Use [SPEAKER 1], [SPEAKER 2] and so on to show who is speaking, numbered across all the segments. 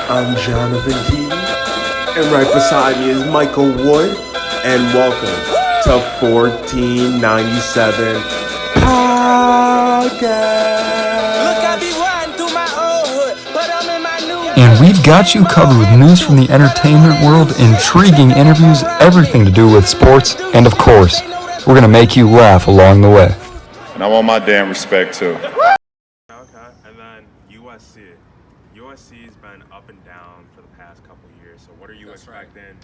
[SPEAKER 1] I'm Jonathan Keaton, and right beside me is Michael Wood, and welcome to 1497 Podcast.
[SPEAKER 2] And we've got you covered with news from the entertainment world, intriguing interviews, everything to do with sports, and of course, we're going to make you laugh along the way.
[SPEAKER 3] And I want my damn respect too.
[SPEAKER 1] Okay, and then USC. USC's been up and down for the past couple years. So what are you expecting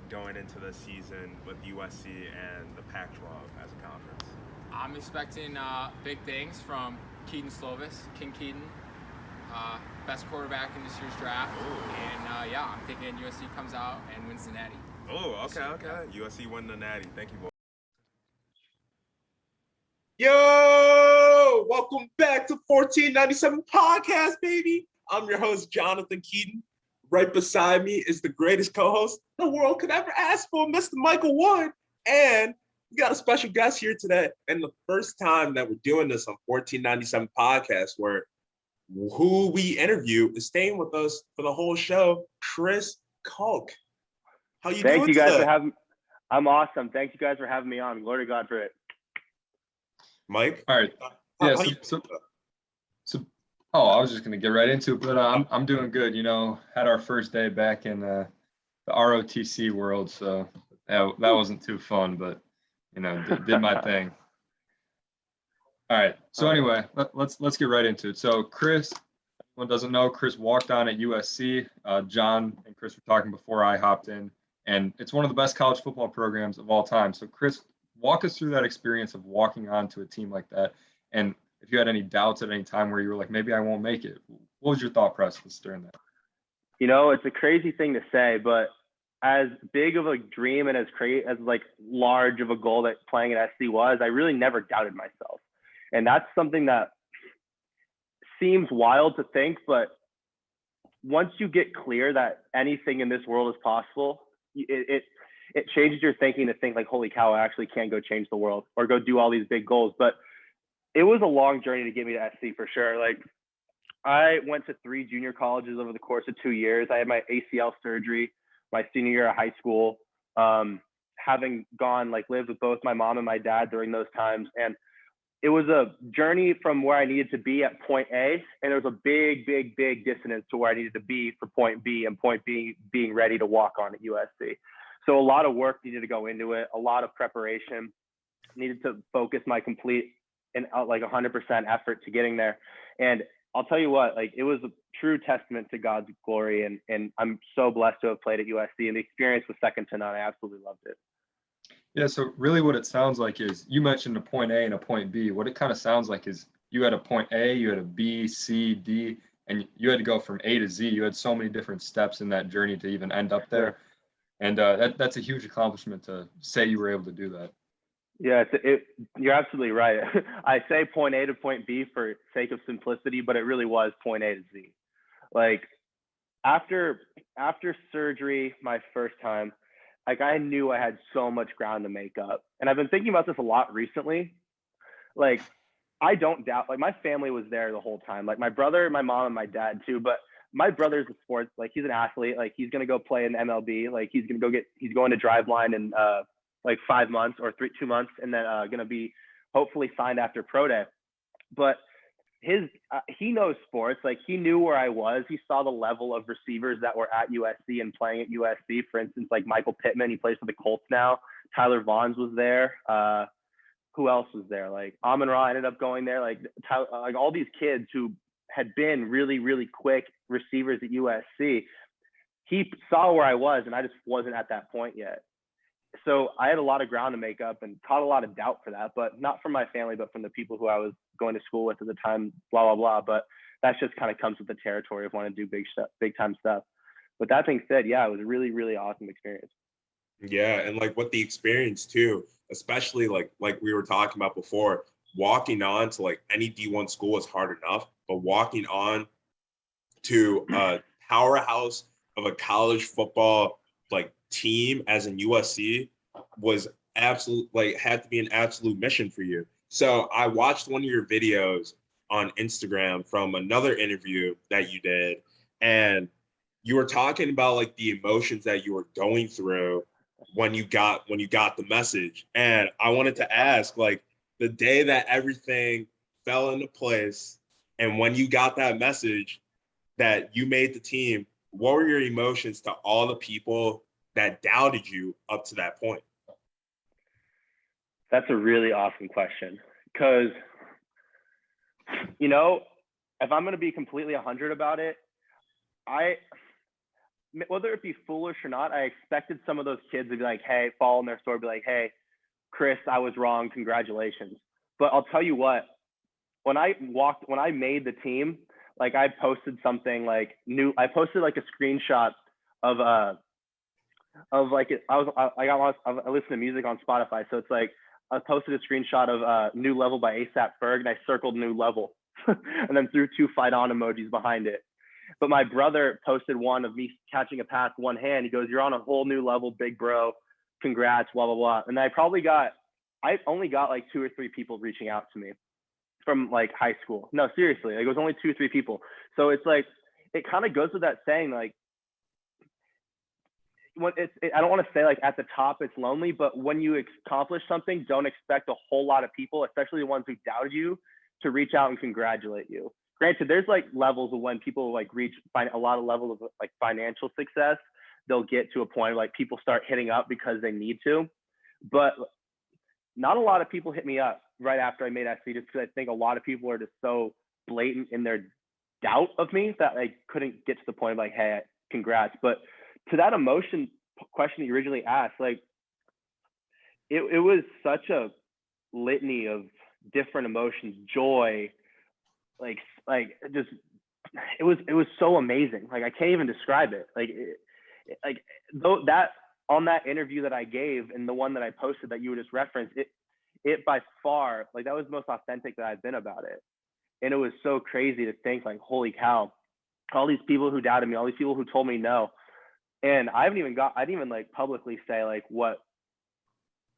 [SPEAKER 1] going into the season with USC and the Pac-12 as a conference?
[SPEAKER 4] I'm expecting big things from Keaton Slovis, King Keaton, best quarterback in this year's draft. Ooh. And I'm thinking USC comes out and wins the Natty.
[SPEAKER 1] Oh, okay. USC win the Natty. Thank you, boy. Yo, welcome back to 1497 Podcast, baby. I'm your host, Jonathan Keaton. Right beside me is the greatest co-host the world could ever ask for, Mr. Michael Wood. And we got a special guest here today. And the first time that we're doing this on 1497 Podcast, where who we interview is staying with us for the whole show, Chris Kolk. How you doing
[SPEAKER 5] Thank you guys
[SPEAKER 1] today?
[SPEAKER 5] for having me. I'm awesome. Thank you guys for having me on. Glory to God for it.
[SPEAKER 6] Mike? All right. Yeah, I was just going to get right into it, but I'm doing good. You know, had our first day back in the ROTC world, so that wasn't too fun, but, you know, did my thing. All right. So anyway, let's get right into it. So Chris, anyone doesn't know, Chris walked on at USC. John and Chris were talking before I hopped in, and it's one of the best college football programs of all time. So Chris, walk us through that experience of walking on to a team like that. And if you had any doubts at any time where you were like, maybe I won't make it, what was your thought process during that?
[SPEAKER 5] You know, it's a crazy thing to say, but as big of a dream and as large of a goal that playing at SC was, I really never doubted myself. And that's something that seems wild to think, but once you get clear that anything in this world is possible, it changes your thinking to think like, holy cow, I actually can go change the world or go do all these big goals. But it was a long journey to get me to SC for sure. Like, I went to 3 junior colleges over the course of 2 years. I had my ACL surgery my senior year of high school, having lived with both my mom and my dad during those times. And it was a journey from where I needed to be at point A. And there was a big, big, big dissonance to where I needed to be for point B, and point B being ready to walk on at USC. So a lot of work needed to go into it, a lot of preparation, needed to focus my complete and 100% effort to getting there. And I'll tell you what, it was a true testament to God's glory. And I'm so blessed to have played at USC, and the experience was second to none. I absolutely loved it.
[SPEAKER 6] Yeah, so really what it sounds like is, you mentioned a point A and a point B. What it kind of sounds like is you had a point A, you had a B, C, D, and you had to go from A to Z. You had so many different steps in that journey to even end up there. And that's a huge accomplishment to say you were able to do that.
[SPEAKER 5] Yeah, you're absolutely right. I say point A to point B for sake of simplicity, but it really was point A to Z. Like, after surgery, my first time, I knew I had so much ground to make up. And I've been thinking about this a lot recently. Like, I don't doubt, my family was there the whole time. Like, my brother, my mom, and my dad too. But my brother's a sports, he's an athlete. He's going to go play in the MLB. He's going to Driveline in 5 months or 2 months, and then going to be hopefully signed after pro day. But he knows sports. He knew where I was. He saw the level of receivers that were at USC and playing at USC. For instance, Michael Pittman, he plays for the Colts now. Tyler Vaughn's was there. Who else was there? Amon-Ra ended up going there. All these kids who had been really, really quick receivers at USC. He saw where I was, and I just wasn't at that point yet. So I had a lot of ground to make up and caught a lot of doubt for that, but not from my family, but from the people who I was going to school with at the time, blah, blah, blah. But that's just kind of comes with the territory of wanting to do big time stuff. But that being said, yeah, it was a really, really awesome experience.
[SPEAKER 1] Yeah. And with the experience too, especially like we were talking about before, walking on to any D1 school is hard enough, but walking on to a powerhouse of a college football team as in USC was absolute, had to be an absolute mission for you. So I watched one of your videos on Instagram from another interview that you did, and you were talking about like the emotions that you were going through when you got the message. And I wanted to ask, like, the day that everything fell into place and when you got that message that you made the team, what were your emotions to all the people that doubted you up to that point?
[SPEAKER 5] That's a really awesome question, because, you know, if I'm going to be completely 100 about it, whether it be foolish or not, I expected some of those kids to be like, hey, fall in their story, be like, hey, Chris, I was wrong, congratulations. But I'll tell you what, when I made the team, like I posted something like I posted like a screenshot of like I listen to music on Spotify, so it's like I posted a screenshot of New Level by A$AP Ferg, and I circled New Level and then threw 2 fight on emojis behind it. But my brother posted one of me catching a pass one hand. He goes, "You're on a whole new level, big bro. Congrats, blah, blah, blah." And I only got like 2 or 3 people reaching out to me from like high school. No, seriously, like, it was only 2 or 3 people. So it's like, it kind of goes with that saying, like, I don't want to say like at the top it's lonely, but when you accomplish something, don't expect a whole lot of people, especially the ones who doubted you, to reach out and congratulate you. Granted, there's like levels of when people like find a lot of levels of like financial success. They'll get to a point where like people start hitting up because they need to, but not a lot of people hit me up right after I made SC, just because I think a lot of people are just so blatant in their doubt of me that I couldn't get to the point of like, hey, congrats. But to that emotion question you originally asked, like it was such a litany of different emotions, joy, like just it was so amazing. Like I can't even describe it. Like though that on that interview that I gave and the one that I posted that you would just reference, it by far, like that was the most authentic that I've been about it. And it was so crazy to think like, holy cow, all these people who doubted me, all these people who told me no. And I didn't even like publicly say like what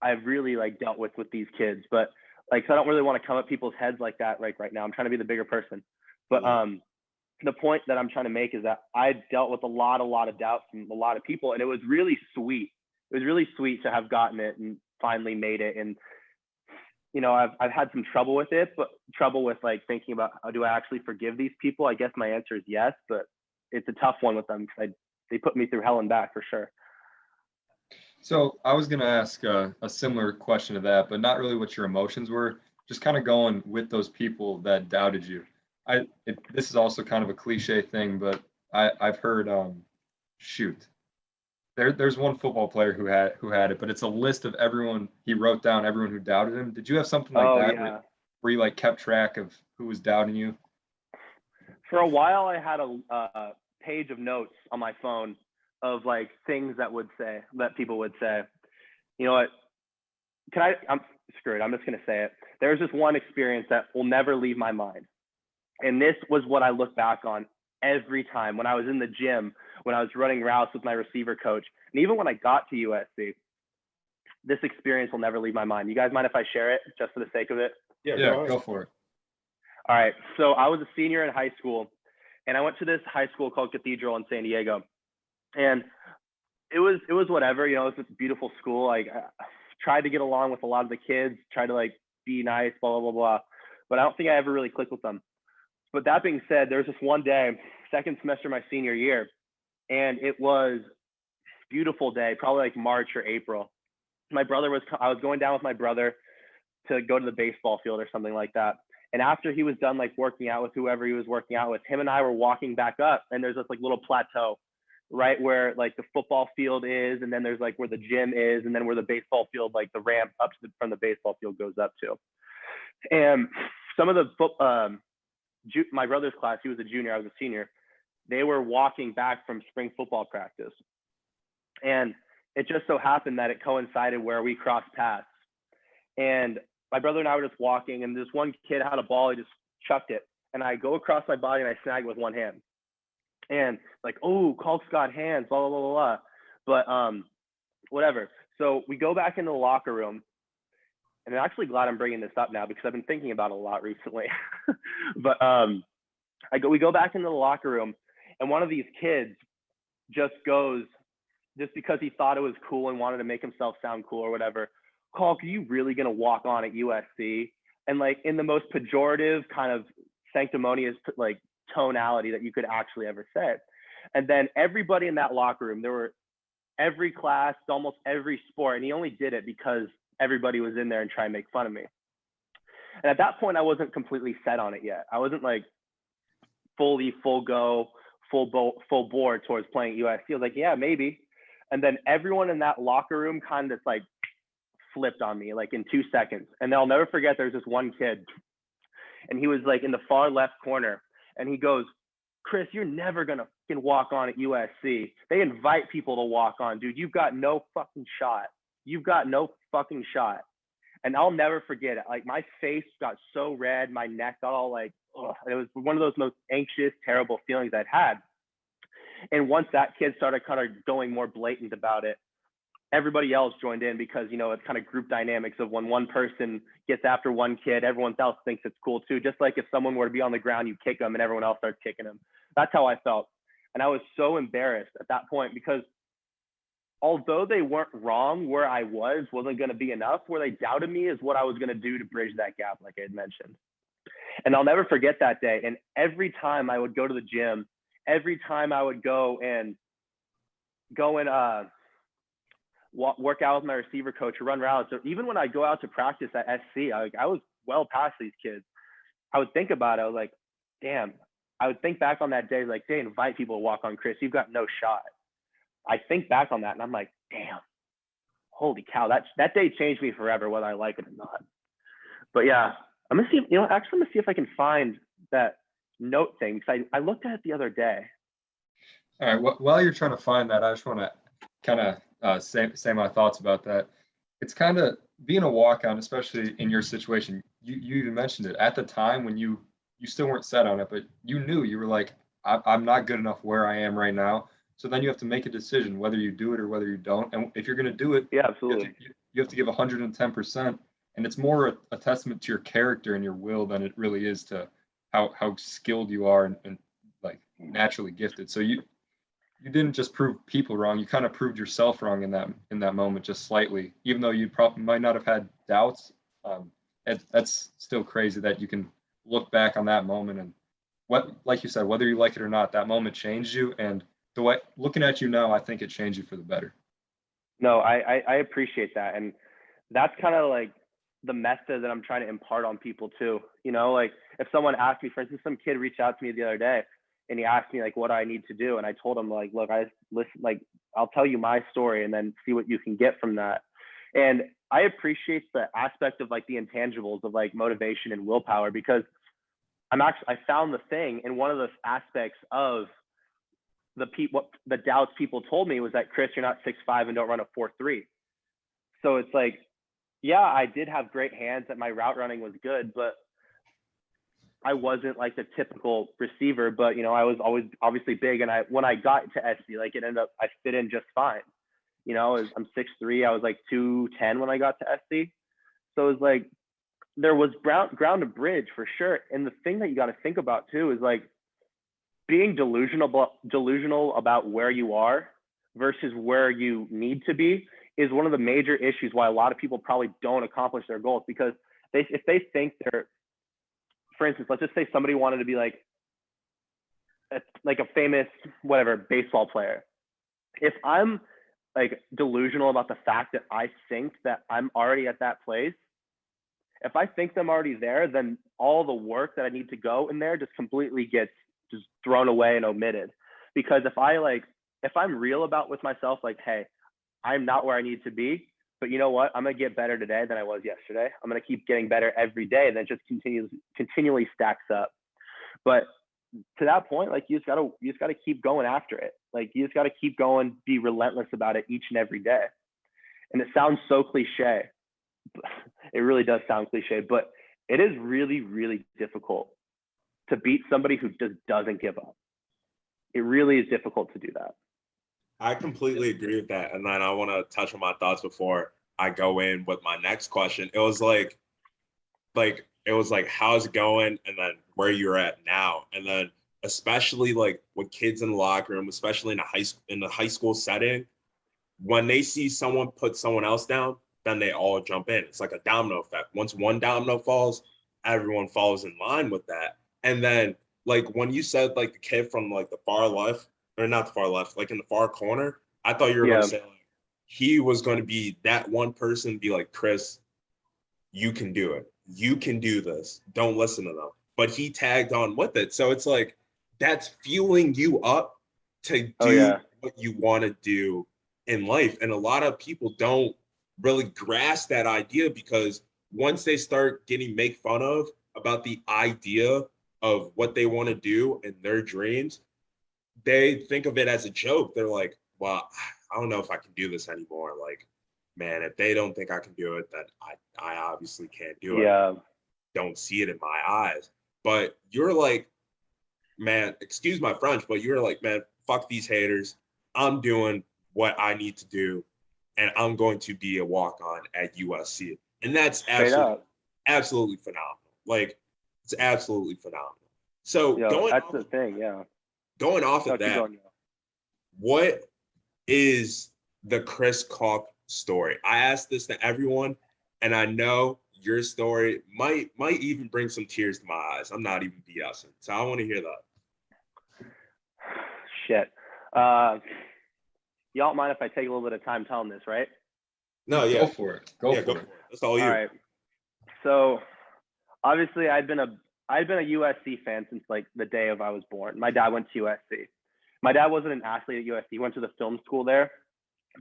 [SPEAKER 5] I've really like dealt with these kids, but like, so I don't really want to come at people's heads like that right now. I'm trying to be the bigger person. But the point that I'm trying to make is that I dealt with a lot of doubt from a lot of people, and it was really sweet. It was really sweet to have gotten it and finally made it. And, you know, I've had some trouble with it, but trouble with like thinking about, do I actually forgive these people? I guess my answer is yes, but it's a tough one with them because they put me through hell and back for sure.
[SPEAKER 6] So I was going to ask a similar question to that, but not really what your emotions were, just kind of going with those people that doubted you. This is also kind of a cliche thing, but I've heard, there's one football player who had it, but it's a list of everyone he wrote down, everyone who doubted him. Did you have something like that
[SPEAKER 5] yeah.
[SPEAKER 6] where you like kept track of who was doubting you?
[SPEAKER 5] For a while, I had a page of notes on my phone of like things that people would say. You know what? I'm screwed. I'm just going to say it. There's this one experience that will never leave my mind. And this was what I look back on every time when I was in the gym, when I was running routes with my receiver coach. And even when I got to USC, this experience will never leave my mind. You guys mind if I share it just for the sake of it?
[SPEAKER 6] Yeah, go for it.
[SPEAKER 5] All right. So I was a senior in high school, and I went to this high school called Cathedral in San Diego. And it was whatever, you know, it was a beautiful school. Like I tried to get along with a lot of the kids, tried to like be nice, blah, blah, blah, blah. But I don't think I ever really clicked with them. But that being said, there was this one day, second semester of my senior year, and it was a beautiful day, probably like March or April. I was going down with my brother to go to the baseball field or something like that. And after he was done like working out with whoever he was working out with, him and I were walking back up, and there's this like little plateau right where like the football field is, and then there's like where the gym is, and then where the baseball field, like the ramp up from the baseball field goes up to. And some of the my brother's class, he was a junior, I was a senior, they were walking back from spring football practice. And it just so happened that it coincided where we crossed paths. And my brother and I were just walking, and this one kid had a ball, he just chucked it. And I go across my body and I snag it with one hand. And like, oh, Caulk's got hands, blah, blah, blah, blah. But whatever. So we go back into the locker room. And I'm actually glad I'm bringing this up now because I've been thinking about it a lot recently. But we go back into the locker room, and one of these kids just goes, just because he thought it was cool and wanted to make himself sound cool or whatever, Caulk, are you really going to walk on at USC? And like in the most pejorative kind of sanctimonious like tonality that you could actually ever say. And then everybody in that locker room, there were every class, almost every sport, and he only did it because everybody was in there and trying to make fun of me. And at that point, I wasn't completely set on it yet. I wasn't like full board towards playing at USC. I was like, yeah, maybe. And then everyone in that locker room kind of like flipped on me like in 2 seconds. And I'll never forget, there's this one kid and he was like in the far left corner and he goes, Chris, you're never going to fucking walk on at USC. They invite people to walk on, dude. You've got no fucking shot. You've got no fucking shot. And I'll never forget it. Like my face got so red, my neck got all like, ugh. It was one of those most anxious, terrible feelings I'd had. And once that kid started kind of going more blatant about it, everybody else joined in because, you know, it's kind of group dynamics of when one person gets after one kid, everyone else thinks it's cool too. Just like if someone were to be on the ground, you kick them and everyone else starts kicking them. That's how I felt. And I was so embarrassed at that point because although they weren't wrong, where I wasn't going to be enough. Where they doubted me is what I was going to do to bridge that gap, like I had mentioned. And I'll never forget that day. And every time I would go to the gym, every time I would go and work out with my receiver coach or run routes, or even when I go out to practice at SC, I was well past these kids. I would think about it. I was like, damn. I would think back on that day, like, they invite people to walk on, Chris. You've got no shot. I think back on that and I'm like, damn, holy cow. That day changed me forever, whether I like it or not. But yeah, I'm going to see, I'm going to see if I can find that note thing. Because I looked at it the other day.
[SPEAKER 6] All right. Well, while you're trying to find that, I just want to kind of say my thoughts about that. It's kind of being a walk-on, especially in your situation. You even mentioned it at the time when you still weren't set on it, but you knew, you were like, I'm not good enough where I am right now. So then you have to make a decision whether you do it or whether you don't. And if you're going to do it,
[SPEAKER 5] yeah, absolutely,
[SPEAKER 6] you have to give 110%. And it's more a testament to your character and your will than it really is to how skilled you are and like naturally gifted. So you didn't just prove people wrong. You kind of proved yourself wrong in that moment, just slightly, even though you probably might not have had doubts. That's still crazy that you can look back on that moment and like you said, whether you like it or not, that moment changed you. And the way looking at you now, I think it changed you for the better.
[SPEAKER 5] No, I appreciate that. And that's kind of like the method that I'm trying to impart on people too. You know, like if someone asked me, for instance, some kid reached out to me the other day and he asked me like what I need to do. And I told him like, look, I'll tell you my story and then see what you can get from that. And I appreciate the aspect of like the intangibles of like motivation and willpower, because I found the thing, and one of the aspects of the doubts people told me was that, Chris, you're not 6'5" and don't run a 4.3. So it's like, yeah, I did have great hands, that my route running was good, but I wasn't like the typical receiver. But you know, I was always obviously big, and when I got to SC, like I fit in just fine. You know, I'm 6'3", I was like 210 when I got to SC. So it was like there was ground to bridge for sure. And the thing that you got to think about too is like being delusional about where you are versus where you need to be is one of the major issues why a lot of people probably don't accomplish their goals. Because if they think they're, for instance, let's just say somebody wanted to be like a famous whatever baseball player. If I'm like delusional about the fact that I think that I'm already at that place, if I think I'm already there, then all the work that I need to go in there just completely gets just thrown away and omitted. Because if I'm real with myself, like, hey, I'm not where I need to be, but you know what? I'm going to get better today than I was yesterday. I'm going to keep getting better every day. And then just continually stacks up. But to that point, like you just gotta keep going after it. Like you just got to keep going, be relentless about it each and every day. And it sounds so cliche. It really does sound cliche, but it is really, really difficult to beat somebody who just doesn't give up. It really is difficult to do that.
[SPEAKER 1] I completely agree with that. And then I want to touch on my thoughts before I go in with my next question. It was like, how's it going? And then where you're at now. And then especially like with kids in the locker room, especially in the high school setting, when they see someone put someone else down, then they all jump in. It's like a domino effect. Once one domino falls, everyone falls in line with that. And then like when you said like the kid from like the far left, or not the far left, like in the far corner, I thought you were going
[SPEAKER 5] Yeah.
[SPEAKER 1] to say like he was going to be that one person, be like, Chris, you can do it. You can do this. Don't listen to them. But he tagged on with it. So it's like that's fueling you up to
[SPEAKER 5] Oh,
[SPEAKER 1] do
[SPEAKER 5] yeah.
[SPEAKER 1] what you want to do in life. And a lot of people don't really grasp that idea because once they start getting made fun of about the idea of what they want to do and their dreams, they think of it as a joke. They're like, well, I don't know if I can do this anymore. Like, man, if they don't think I can do it, then I obviously can't do it.
[SPEAKER 5] Yeah.
[SPEAKER 1] Don't see it in my eyes. But you're like, man, excuse my French, but you're like, man, fuck these haters. I'm doing what I need to do, and I'm going to be a walk-on at USC. And that's
[SPEAKER 5] Straight up.
[SPEAKER 1] absolutely phenomenal. Like, it's absolutely phenomenal. So
[SPEAKER 5] Yo, that's the thing. Yeah.
[SPEAKER 1] going off
[SPEAKER 5] No,
[SPEAKER 1] of
[SPEAKER 5] keep
[SPEAKER 1] that,
[SPEAKER 5] going.
[SPEAKER 1] what is the Chris Kolk story? I asked this to everyone, and I know your story might even bring some tears to my eyes. I'm not even BSing. So I want to hear that.
[SPEAKER 5] Shit. Y'all don't mind if I take a little bit of time telling this, right?
[SPEAKER 1] No, yeah.
[SPEAKER 6] Go for it. Go for it.
[SPEAKER 1] That's all you.
[SPEAKER 5] All right. So obviously I'd been a USC fan since like the day of I was born. My dad went to USC. My dad wasn't an athlete at USC. He went to the film school there.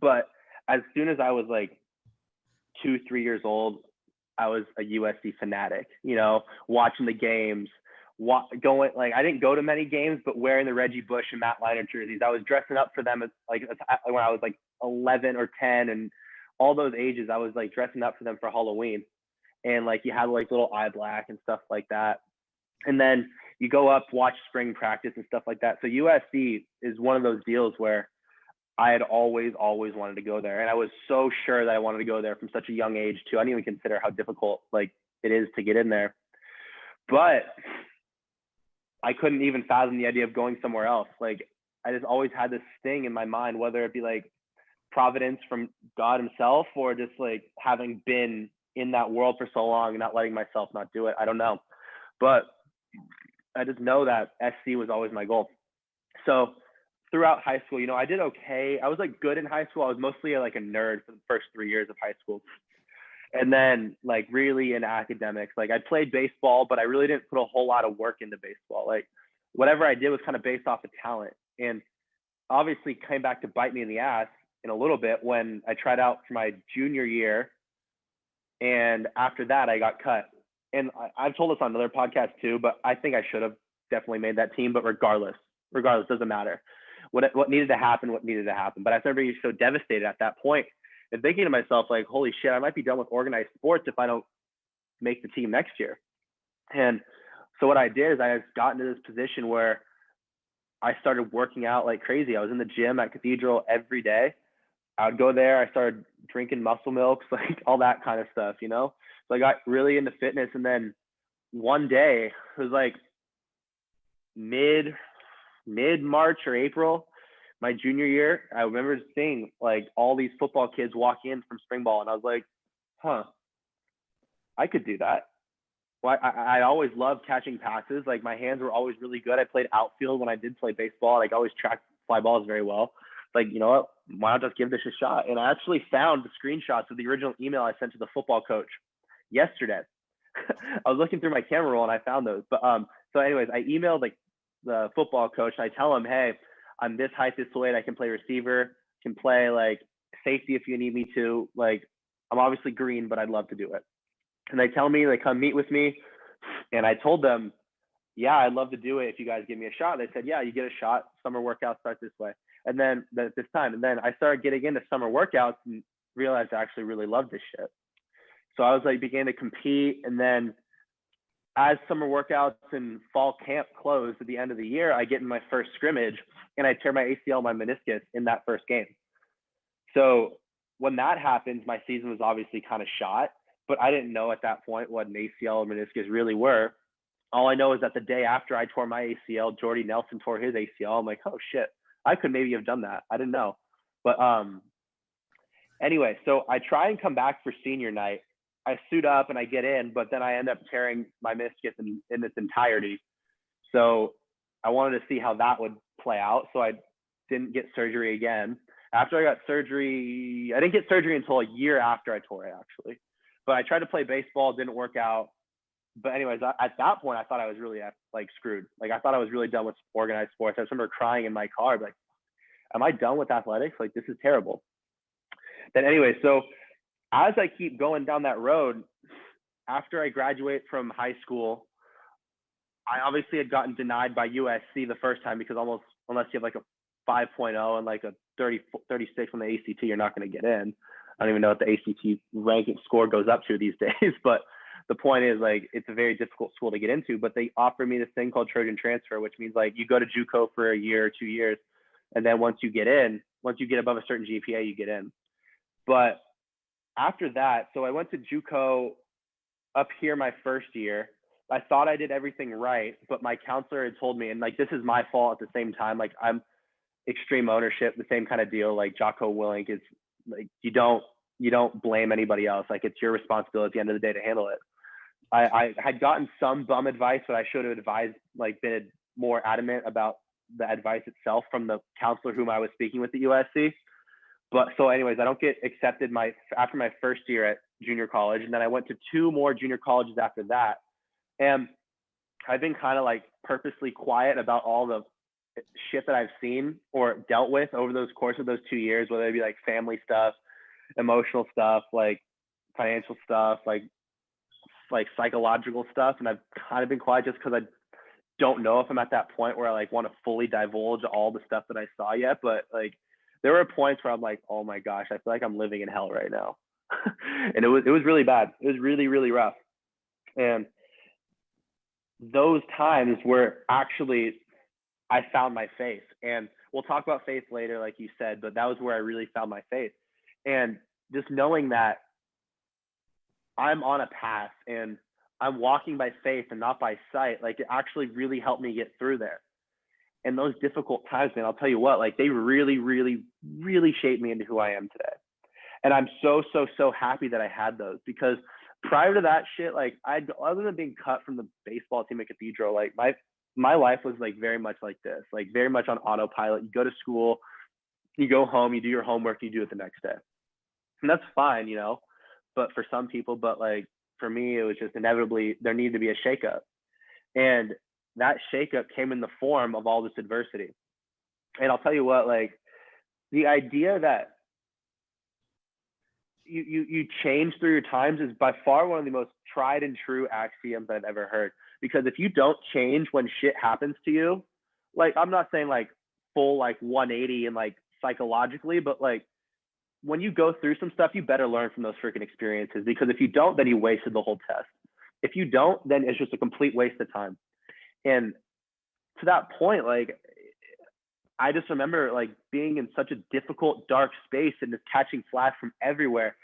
[SPEAKER 5] But as soon as I was like 2-3 years old, I was a USC fanatic, you know, watching the games, going like I didn't go to many games, but wearing the Reggie Bush and Matt Leinart jerseys. I was dressing up for them as like when I was like 11 or 10 and all those ages. I was like dressing up for them for Halloween, and like you had like little eye black and stuff like that. And then you go up, watch spring practice and stuff like that. So USC is one of those deals where I had always wanted to go there. And I was so sure that I wanted to go there from such a young age too. I didn't even consider how difficult like it is to get in there. But I couldn't even fathom the idea of going somewhere else. Like I just always had this thing in my mind, whether it be like providence from God himself or just like having been in that world for so long and not letting myself not do it. I don't know. But I just know that SC was always my goal. So throughout high school, you know, I did okay. I was like good in high school. I was mostly like a nerd for the first 3 years of high school. And then like really in academics, like I played baseball, but I really didn't put a whole lot of work into baseball. Like whatever I did was kind of based off of talent. And obviously came back to bite me in the ass in a little bit when I tried out for my junior year. And after that, I got cut. And I've told this on another podcast too, but I think I should have definitely made that team. But regardless, doesn't matter. What needed to happen. But I remember being so devastated at that point and thinking to myself, like, holy shit, I might be done with organized sports if I don't make the team next year. And so what I did is I got into this position where I started working out like crazy. I was in the gym at Cathedral every day. I would go there. I started drinking muscle milks, like all that kind of stuff, you know? So I got really into fitness. And then one day, it was like mid-March or April, my junior year, I remember seeing like all these football kids walk in from spring ball. And I was like, I could do that. Well, I always loved catching passes. Like my hands were always really good. I played outfield when I did play baseball. Like I always tracked fly balls very well. Like, you know what, why not just give this a shot? And I actually found the screenshots of the original email I sent to the football coach yesterday. I was looking through my camera roll and I found those. But so anyways, I emailed like the football coach and I tell him, hey, I'm this height, this weight. I can play receiver, can play like safety if you need me to. Like I'm obviously green, but I'd love to do it. And they tell me, they come meet with me. And I told them, yeah, I'd love to do it if you guys give me a shot. They said, yeah, you get a shot. Summer workouts start this way. And then at this time, and then I started getting into summer workouts and realized I actually really loved this shit. So I was like, began to compete. And then as summer workouts and fall camp closed at the end of the year, I get in my first scrimmage and I tear my ACL, my meniscus in that first game. So when that happened, my season was obviously kind of shot, but I didn't know at that point what an ACL or meniscus really were. all I know is that the day after I tore my ACL, Jordy Nelson tore his ACL. I'm like, oh shit, I could maybe have done that. I didn't know. But anyway, so I try and come back for senior night. I suit up and I get in, but then I end up tearing my meniscus in its entirety. So I wanted to see how that would play out. So I didn't get surgery again. After I got surgery, I didn't get surgery until a year after I tore it, actually. But I tried to play baseball, didn't work out. But anyways, at that point, I thought I was really like screwed. Like I thought I was really done with organized sports. I remember crying in my car, like, am I done with athletics? Like, this is terrible. Then anyway, so as I keep going down that road, after I graduate from high school, I obviously had gotten denied by USC the first time because unless you have like a 5.0 and like a 36 on the ACT, you're not going to get in. I don't even know what the ACT ranking score goes up to these days, but the point is, like, it's a very difficult school to get into, but they offer me this thing called Trojan transfer, which means like you go to JUCO for a year or 2 years. And then once you get above a certain GPA, you get in. But after that, so I went to JUCO up here my first year. I thought I did everything right, but my counselor had told me, and like, this is my fault at the same time. Like, I'm extreme ownership, the same kind of deal. Like Jocko Willink is like, you don't blame anybody else. Like, it's your responsibility at the end of the day to handle it. I had gotten some bum advice, but I should have been more adamant about the advice itself from the counselor whom I was speaking with at USC. But so anyways, I don't get accepted after my first year at junior college. And then I went to 2 more junior colleges after that. And I've been kind of like purposely quiet about all the shit that I've seen or dealt with over those course of those 2 years, whether it be like family stuff, emotional stuff, like financial stuff, like psychological stuff. And I've kind of been quiet just because I don't know if I'm at that point where I like want to fully divulge all the stuff that I saw yet. But like, there were points where I'm like, oh my gosh, I feel like I'm living in hell right now. And it was really bad. It was really, really rough. And those times were actually, I found my faith. And we'll talk about faith later, like you said, but that was where I really found my faith. And just knowing that I'm on a path and I'm walking by faith and not by sight, like, it actually really helped me get through there. And those difficult times, man, I'll tell you what, like, they really, really, really shaped me into who I am today. And I'm so, so, so happy that I had those, because prior to that shit, like, other than being cut from the baseball team at Cathedral, like, my life was like very much like this, like very much on autopilot. You go to school, you go home, you do your homework, you do it the next day. And that's fine, but for some people, but like, for me, it was just inevitably, there needed to be a shakeup. And that shakeup came in the form of all this adversity. And I'll tell you what, like, the idea that you change through your times is by far one of the most tried and true axioms I've ever heard. Because if you don't change when shit happens to you, like, I'm not saying like full like 180 and like psychologically, but like, when you go through some stuff, you better learn from those freaking experiences, because if you don't, then you wasted the whole test. If you don't, then it's just a complete waste of time. And to that point, like, I just remember like being in such a difficult, dark space and just catching flash from everywhere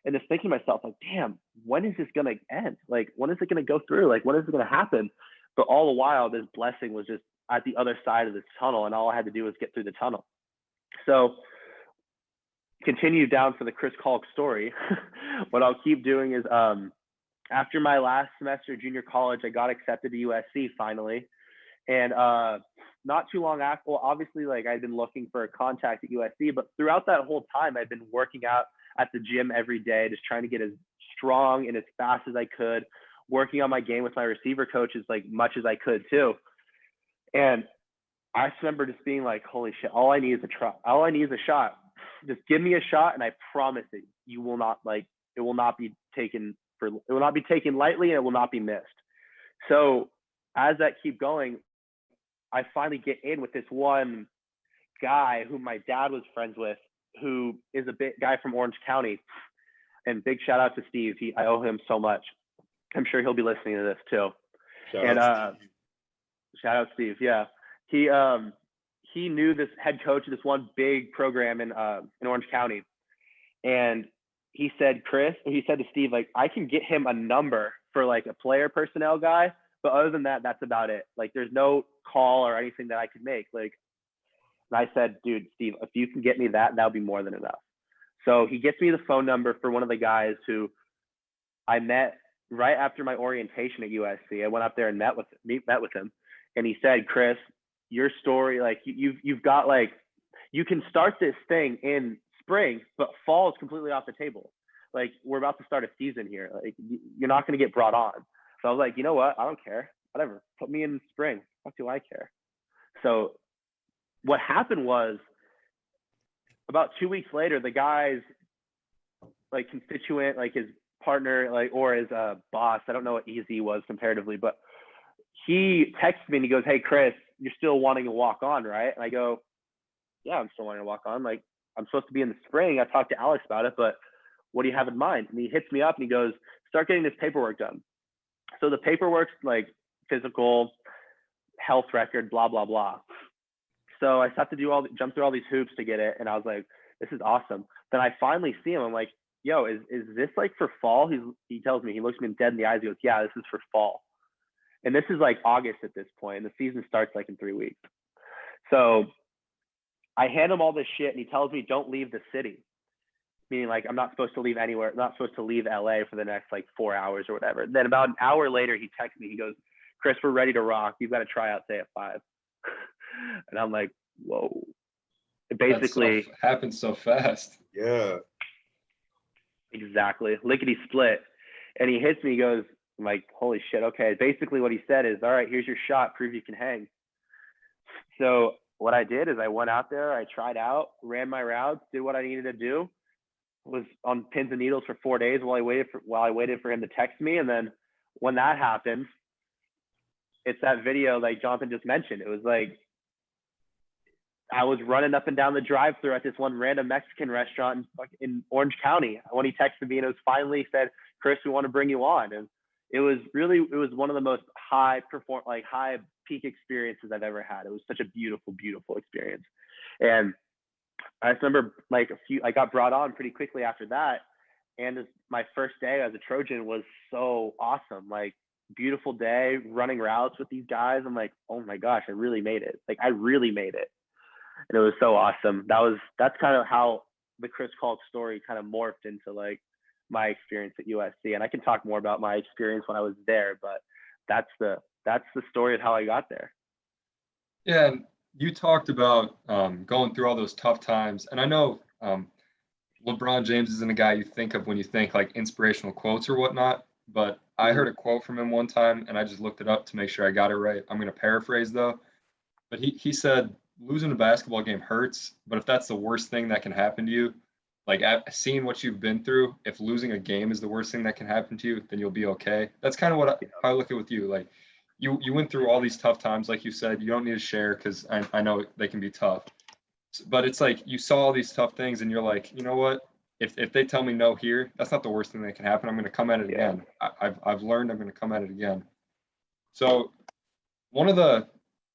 [SPEAKER 5] and just thinking to myself, like, damn, when is this going to end? Like, when is it going to go through? Like, when is it going to happen? But all the while, this blessing was just at the other side of this tunnel, and all I had to do was get through the tunnel. So continue down for the Chris Kolk story. What I'll keep doing is, after my last semester of junior college, I got accepted to USC finally. And not too long after, well, obviously, like, I'd been looking for a contact at USC, but throughout that whole time, I'd been working out at the gym every day, just trying to get as strong and as fast as I could, working on my game with my receiver coach as like much as I could too. And I just remember just being like, holy shit, all I need is a try. All I need is a shot. Just give me a shot, and I promise that you will not, like, it will not be taken lightly, and it will not be missed. So as that keep going, I finally get in with this one guy who my dad was friends with, who is a big guy from Orange County. And big shout out to Steve. I owe him so much. I'm sure he'll be listening to this too. Shout out Steve. Yeah. He knew this head coach of this one big program in Orange County. And he said to Steve, like, I can get him a number for like a player personnel guy, But other than that, that's about it. Like, there's no call or anything that I could make. Like, and I said, dude, Steve, if you can get me that, that'll be more than enough. So he gets me the phone number for one of the guys who I met right after my orientation at USC. I went up there and met with him. And he said, Chris, your story, like, you've got, like, you can start this thing in spring, but fall is completely off the table. Like, we're about to start a season here. Like, you're not going to get brought on. So I was like, you know what? I don't care. Whatever. Put me in spring. What do I care? So what happened was, about 2 weeks later, the guy's, like, constituent, like his partner, like, or his boss, I don't know what easy was comparatively, but he texted me and he goes, hey, Chris, you're still wanting to walk on, right? And I go, yeah, I'm still wanting to walk on. Like, I'm supposed to be in the spring. I talked to Alex about it, but what do you have in mind? And he hits me up and he goes, start getting this paperwork done. So the paperwork's like physical, health record, blah, blah, blah. So I have to jump through all these hoops to get it. And I was like, this is awesome. Then I finally see him. I'm like, yo, is this like for fall? He tells me, he looks me dead in the eyes. He goes, yeah, this is for fall. And this is like August at this point, and the season starts like in 3 weeks. So I hand him all this shit, and he tells me, don't leave the city. Meaning, like, I'm not supposed to leave anywhere. I'm not supposed to leave LA for the next like 4 hours or whatever. Then about an hour later, he texts me. He goes, Chris, we're ready to rock. You've got to try out say at 5. And I'm like, whoa. It basically
[SPEAKER 6] happens so fast.
[SPEAKER 1] Yeah.
[SPEAKER 5] Exactly. Lickety split. And he hits me. He goes, I'm like, holy shit. Okay. Basically what he said is, all right, here's your shot. Prove you can hang. So what I did is I went out there, I tried out, ran my routes, did what I needed to do, was on pins and needles for 4 days while I waited for him to text me. And then when that happened, it's that video like Jonathan just mentioned. It was like, I was running up and down the drive-thru at this one random Mexican restaurant in Orange County when he texted me, and it was finally said, Chris, we want to bring you on. And it was one of the most high peak experiences I've ever had. It was such a beautiful, beautiful experience. And I just remember I got brought on pretty quickly after that. And my first day as a Trojan was so awesome. Like, beautiful day, running routes with these guys. I'm like, oh my gosh, I really made it. Like, I really made it. And it was so awesome. That's kind of how the Chris Kolk story kind of morphed into like my experience at USC. And I can talk more about my experience when I was there, but that's the story of how I got there.
[SPEAKER 6] Yeah, and you talked about going through all those tough times. And I know LeBron James isn't a guy you think of when you think like inspirational quotes or whatnot, but I heard a quote from him one time and I just looked it up to make sure I got it right. I'm going to paraphrase though. But he said, losing a basketball game hurts, but if that's the worst thing that can happen to you, like seeing what you've been through, if losing a game is the worst thing that can happen to you, then you'll be okay. That's kind of what I look at with you. Like you went through all these tough times, like you said. You don't need to share because I know they can be tough. But it's like you saw all these tough things and you're like, you know what? If they tell me no here, that's not the worst thing that can happen. I'm going to come at it again. I've learned I'm going to come at it again. So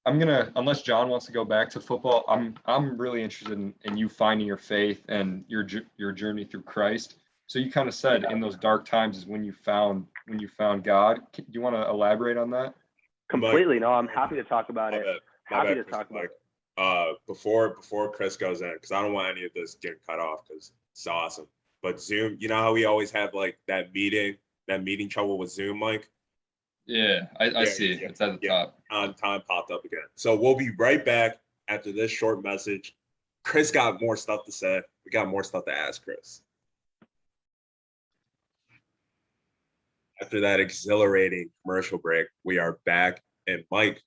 [SPEAKER 6] unless John wants to go back to football, I'm really interested in you finding your faith and your journey through Christ. So you kind of said in those dark times is when you found God. Do you want to elaborate on that?
[SPEAKER 5] Completely. No, I'm happy to talk about it. Happy to talk about it.
[SPEAKER 1] Before Chris goes in, because I don't want any of this getting cut off because it's awesome. But Zoom, you know how we always have like that meeting trouble with Zoom, Mike?
[SPEAKER 6] Yeah, I see. Yeah. It's at the top.
[SPEAKER 1] Time popped up again. So we'll be right back after this short message. Chris got more stuff to say. We got more stuff to ask Chris. After that exhilarating commercial break, we are back, and Mike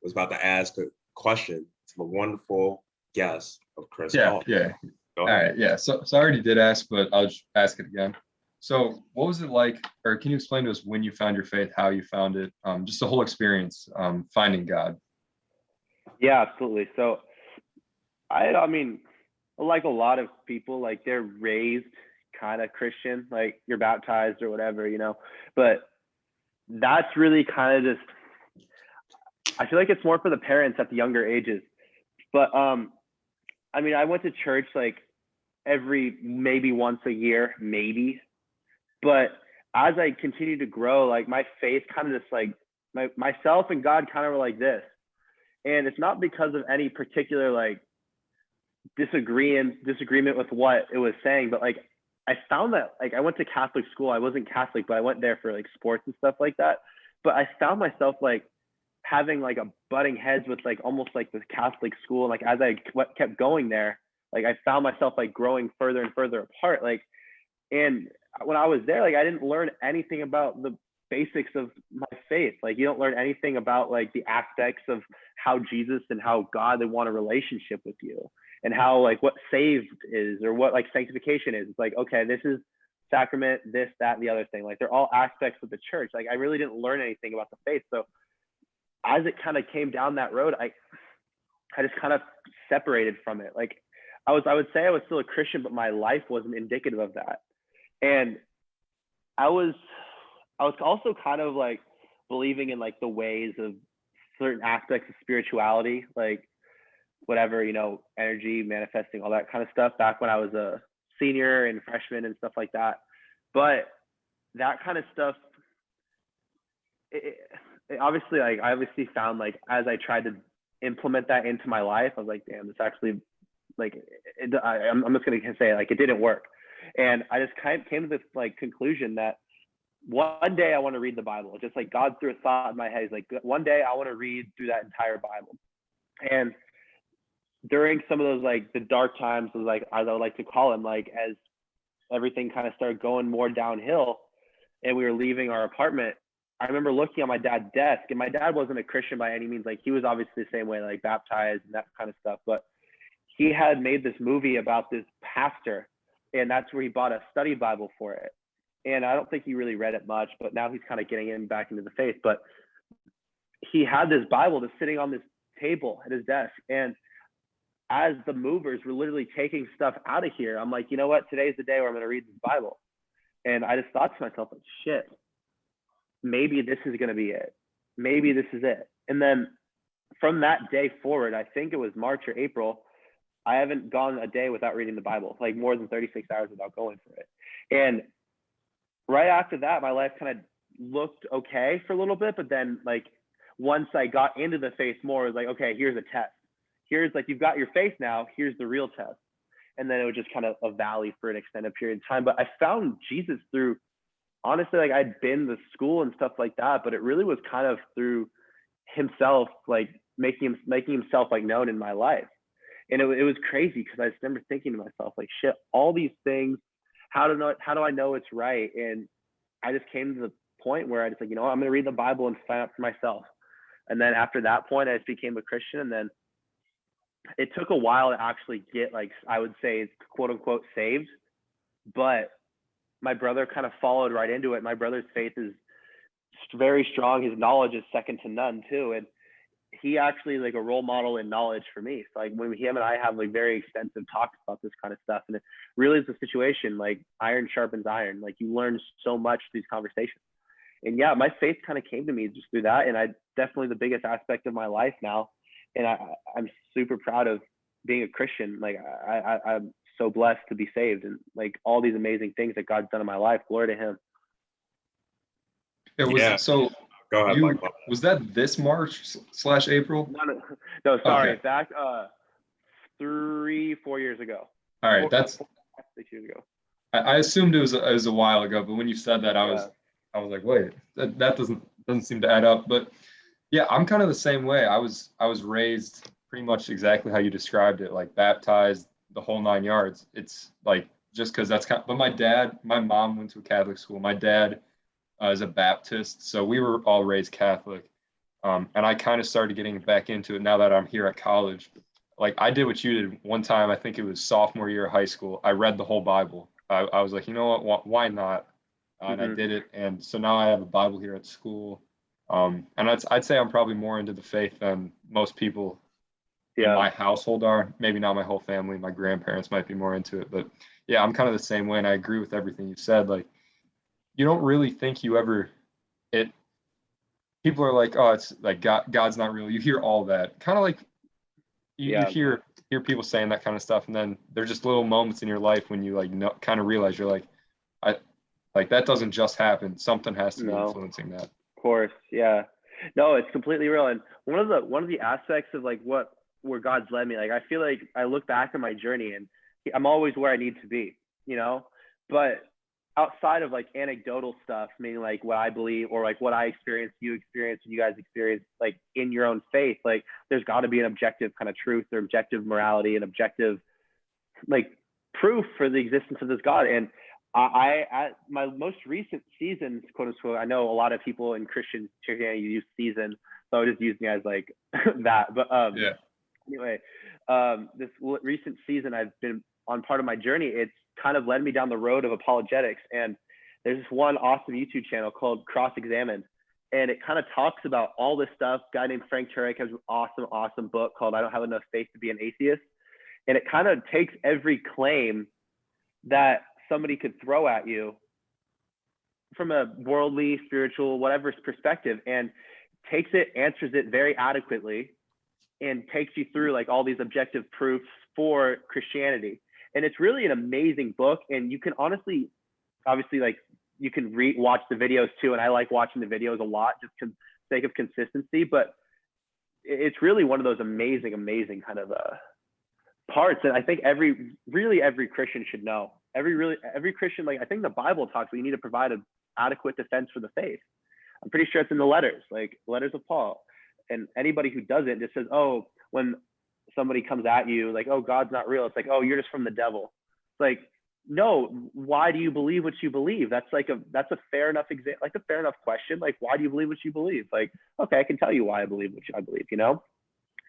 [SPEAKER 1] was about to ask a question to the wonderful guest of Chris Kolk.
[SPEAKER 6] Yeah. All right, yeah. So I already did ask, but I'll just ask it again. So what was it like, or can you explain to us when you found your faith, how you found it, just the whole experience, finding God?
[SPEAKER 5] Yeah, absolutely. So I mean, like a lot of people, like they're raised kind of Christian, like you're baptized or whatever, you know, but that's really kind of just, I feel like it's more for the parents at the younger ages. But I mean, I went to church like maybe once a year, maybe. But as I continue to grow, like my faith kind of just like myself and God kind of were like this. And it's not because of any particular like disagreement with what it was saying, but like I found that like I went to Catholic school. I wasn't Catholic, but I went there for like sports and stuff like that. But I found myself like having like a butting heads with like almost like this Catholic school. Like as I kept going there, like I found myself like growing further and further apart. Like, and when I was there, like I didn't learn anything about the basics of my faith. Like you don't learn anything about like the aspects of how Jesus and how God, they want a relationship with you, and how like what saved is, or what like sanctification is. It's like, okay, this is sacrament, this, that, and the other thing. Like they're all aspects of the church. Like I really didn't learn anything about the faith. So as it kind of came down that road, I just kind of separated from it. Like I would say I was still a Christian, but my life wasn't indicative of that. And I was also kind of like believing in like the ways of certain aspects of spirituality, like whatever, you know, energy, manifesting, all that kind of stuff back when I was a senior and freshman and stuff like that. But that kind of stuff, it obviously, like I obviously found like as I tried to implement that into my life, I was like, damn, this actually like I'm just gonna say like it didn't work. And I just kind of came to this like conclusion that one day I want to read the Bible. Just like God threw a thought in my head. He's like, one day I want to read through that entire Bible. And during some of those like the dark times, like as I would like to call them, like as everything kind of started going more downhill and we were leaving our apartment, I remember looking at my dad's desk, and my dad wasn't a Christian by any means. Like he was obviously the same way, like baptized and that kind of stuff. But he had made this movie about this pastor, and that's where he bought a study Bible for it. And I don't think he really read it much, but now he's kind of getting back into the faith. But he had this Bible that's sitting on this table at his desk. And as the movers were literally taking stuff out of here, I'm like, you know what? Today's the day where I'm going to read this Bible. And I just thought to myself, like, shit, maybe this is going to be it. Maybe this is it. And then from that day forward, I think it was March or April, I haven't gone a day without reading the Bible, like more than 36 hours without going for it. And right after that, my life kind of looked okay for a little bit. But then like once I got into the faith more, it was like, okay, here's a test. Here's like, you've got your faith now, here's the real test. And then it was just kind of a valley for an extended period of time. But I found Jesus through, honestly, like I'd been to school and stuff like that, but it really was kind of through himself, like making himself like known in my life. And it was crazy because I just remember thinking to myself, like, shit, all these things, how do I know it's right? And I just came to the point where I just like, you know what, I'm going to read the Bible and find out for myself. And then after that point, I just became a Christian. And then it took a while to actually get, like, I would say, quote unquote, saved. But my brother kind of followed right into it. My brother's faith is very strong. His knowledge is second to none too. And he actually like a role model in knowledge for me. So like when him and I have like very extensive talks about this kind of stuff, and it really is a situation like iron sharpens iron. Like you learn so much through these conversations. And yeah, my faith kind of came to me just through that. And I definitely the biggest aspect of my life now. And I'm super proud of being a Christian. Like I'm so blessed to be saved, and like all these amazing things that God's done in my life. Glory to him.
[SPEAKER 6] It was
[SPEAKER 1] Yeah.
[SPEAKER 6] so
[SPEAKER 1] Go ahead, Michael.
[SPEAKER 6] Was that this March / April?
[SPEAKER 5] No, sorry.
[SPEAKER 6] Okay.
[SPEAKER 5] Back 3-4 years ago.
[SPEAKER 6] All right, that's
[SPEAKER 5] 6 years ago.
[SPEAKER 6] I assumed it was a while ago, but when you said that, I was like, wait, that doesn't seem to add up. But yeah, I'm kind of the same way. I was raised pretty much exactly how you described it, like baptized, the whole 9 yards. It's like just because that's kind of, but my mom went to a Catholic school. My dad is a Baptist, so we were all raised Catholic. And I kind of started getting back into it now that I'm here at college. Like I did what you did one time. I think it was sophomore year of high school. I read the whole Bible. I was like, you know what, why not? And I did it. And so now I have a Bible here at school. And I'd say I'm probably more into the faith than most people in my household are. Maybe not my whole family. My grandparents might be more into it. But yeah, I'm kind of the same way. And I agree with everything you said. Like, you don't really think you ever, people are like, oh, it's like God's not real. You hear all that. Kind of like you hear people saying that kind of stuff. And then there's just little moments in your life when you like kind of realize you're like, that doesn't just happen. Something has to be influencing that.
[SPEAKER 5] Of course. Yeah. No, it's completely real. And one of the aspects of like where God's led me, like I feel like I look back on my journey and I'm always where I need to be, you know. But outside of like anecdotal stuff, meaning like what I believe or like what I experienced, you experienced, and you guys experienced, like in your own faith, like there's got to be an objective kind of truth or objective morality and objective like proof for the existence of this God. And I at my most recent seasons, quote unquote, I know a lot of people in Christian Christianity use season, so I'm just using it as like that. But
[SPEAKER 6] Yeah.
[SPEAKER 5] anyway, this recent season I've been on part of my journey, it's kind of led me down the road of apologetics. And there's this one awesome YouTube channel called Cross Examined, and it kind of talks about all this stuff. A guy named Frank Turek has an awesome book called I Don't Have Enough Faith to Be an Atheist. And it kind of takes every claim that somebody could throw at you from a worldly, spiritual, whatever perspective, and takes it, answers it very adequately, and takes you through like all these objective proofs for Christianity. And it's really an amazing book. And you can honestly, obviously, like you can watch the videos too. And I like watching the videos a lot just for the sake of consistency. But it's really one of those amazing kind of parts that I think every Christian should know. Every Christian, like I think the Bible talks about you need to provide an adequate defense for the faith. I'm pretty sure it's in the letters, like letters of Paul. And anybody who doesn't just says, oh, when somebody comes at you like, oh, God's not real, it's like, oh, you're just from the devil. It's like, no, why do you believe what you believe? That's a fair enough like a fair enough question. Like, why do you believe what you believe? Like, okay, I can tell you why I believe what I believe, you know?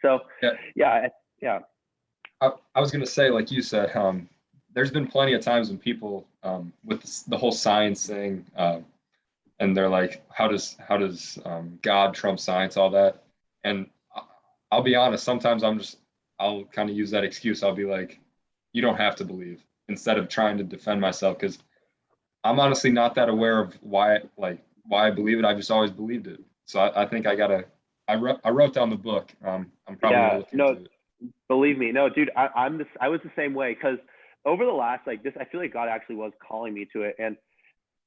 [SPEAKER 5] So yeah.
[SPEAKER 6] I was gonna say, like you said, there's been plenty of times when people with the whole science thing, and they're like, how does God trump science, all that? And I'll be honest, sometimes I'll kind of use that excuse. I'll be like, you don't have to believe, instead of trying to defend myself, because I'm honestly not that aware of why I believe it. I've just always believed it. So I think I wrote down the book. I'm probably gonna look into it.
[SPEAKER 5] Believe me, no, dude, I was the same way, because over the last like this, I feel like God actually was calling me to it. And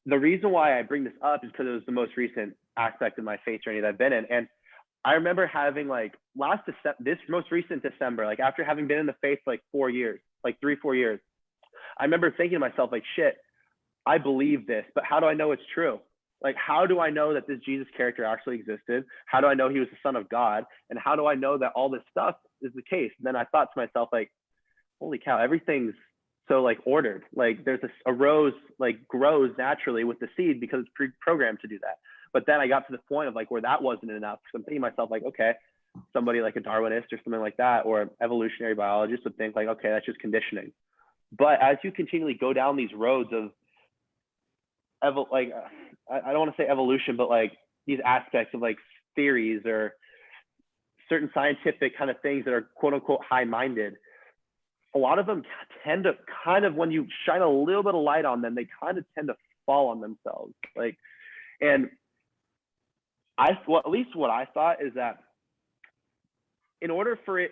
[SPEAKER 5] the reason why I bring this up is because it was the most recent aspect of my faith journey that I've been in. And I remember having like this most recent December, like after having been in the faith for like 4 years, like 3-4 years, I remember thinking to myself, like, shit, I believe this, but how do I know it's true? Like, how do I know that this Jesus character actually existed? How do I know he was the Son of God? And how do I know that all this stuff is the case? And then I thought to myself, like, holy cow, everything's so like ordered. Like there's a rose like grows naturally with the seed because it's pre-programmed to do that. But then I got to the point of like where that wasn't enough. So I'm thinking to myself, like, okay, somebody like a Darwinist or something like that, or an evolutionary biologist would think like, okay, that's just conditioning. But as you continually go down these roads of I don't want to say evolution, but like these aspects of like theories or certain scientific kind of things that are quote unquote high-minded, a lot of them tend to kind of, when you shine a little bit of light on them, they kind of tend to fall on themselves. Like, and at least what I thought is that in order for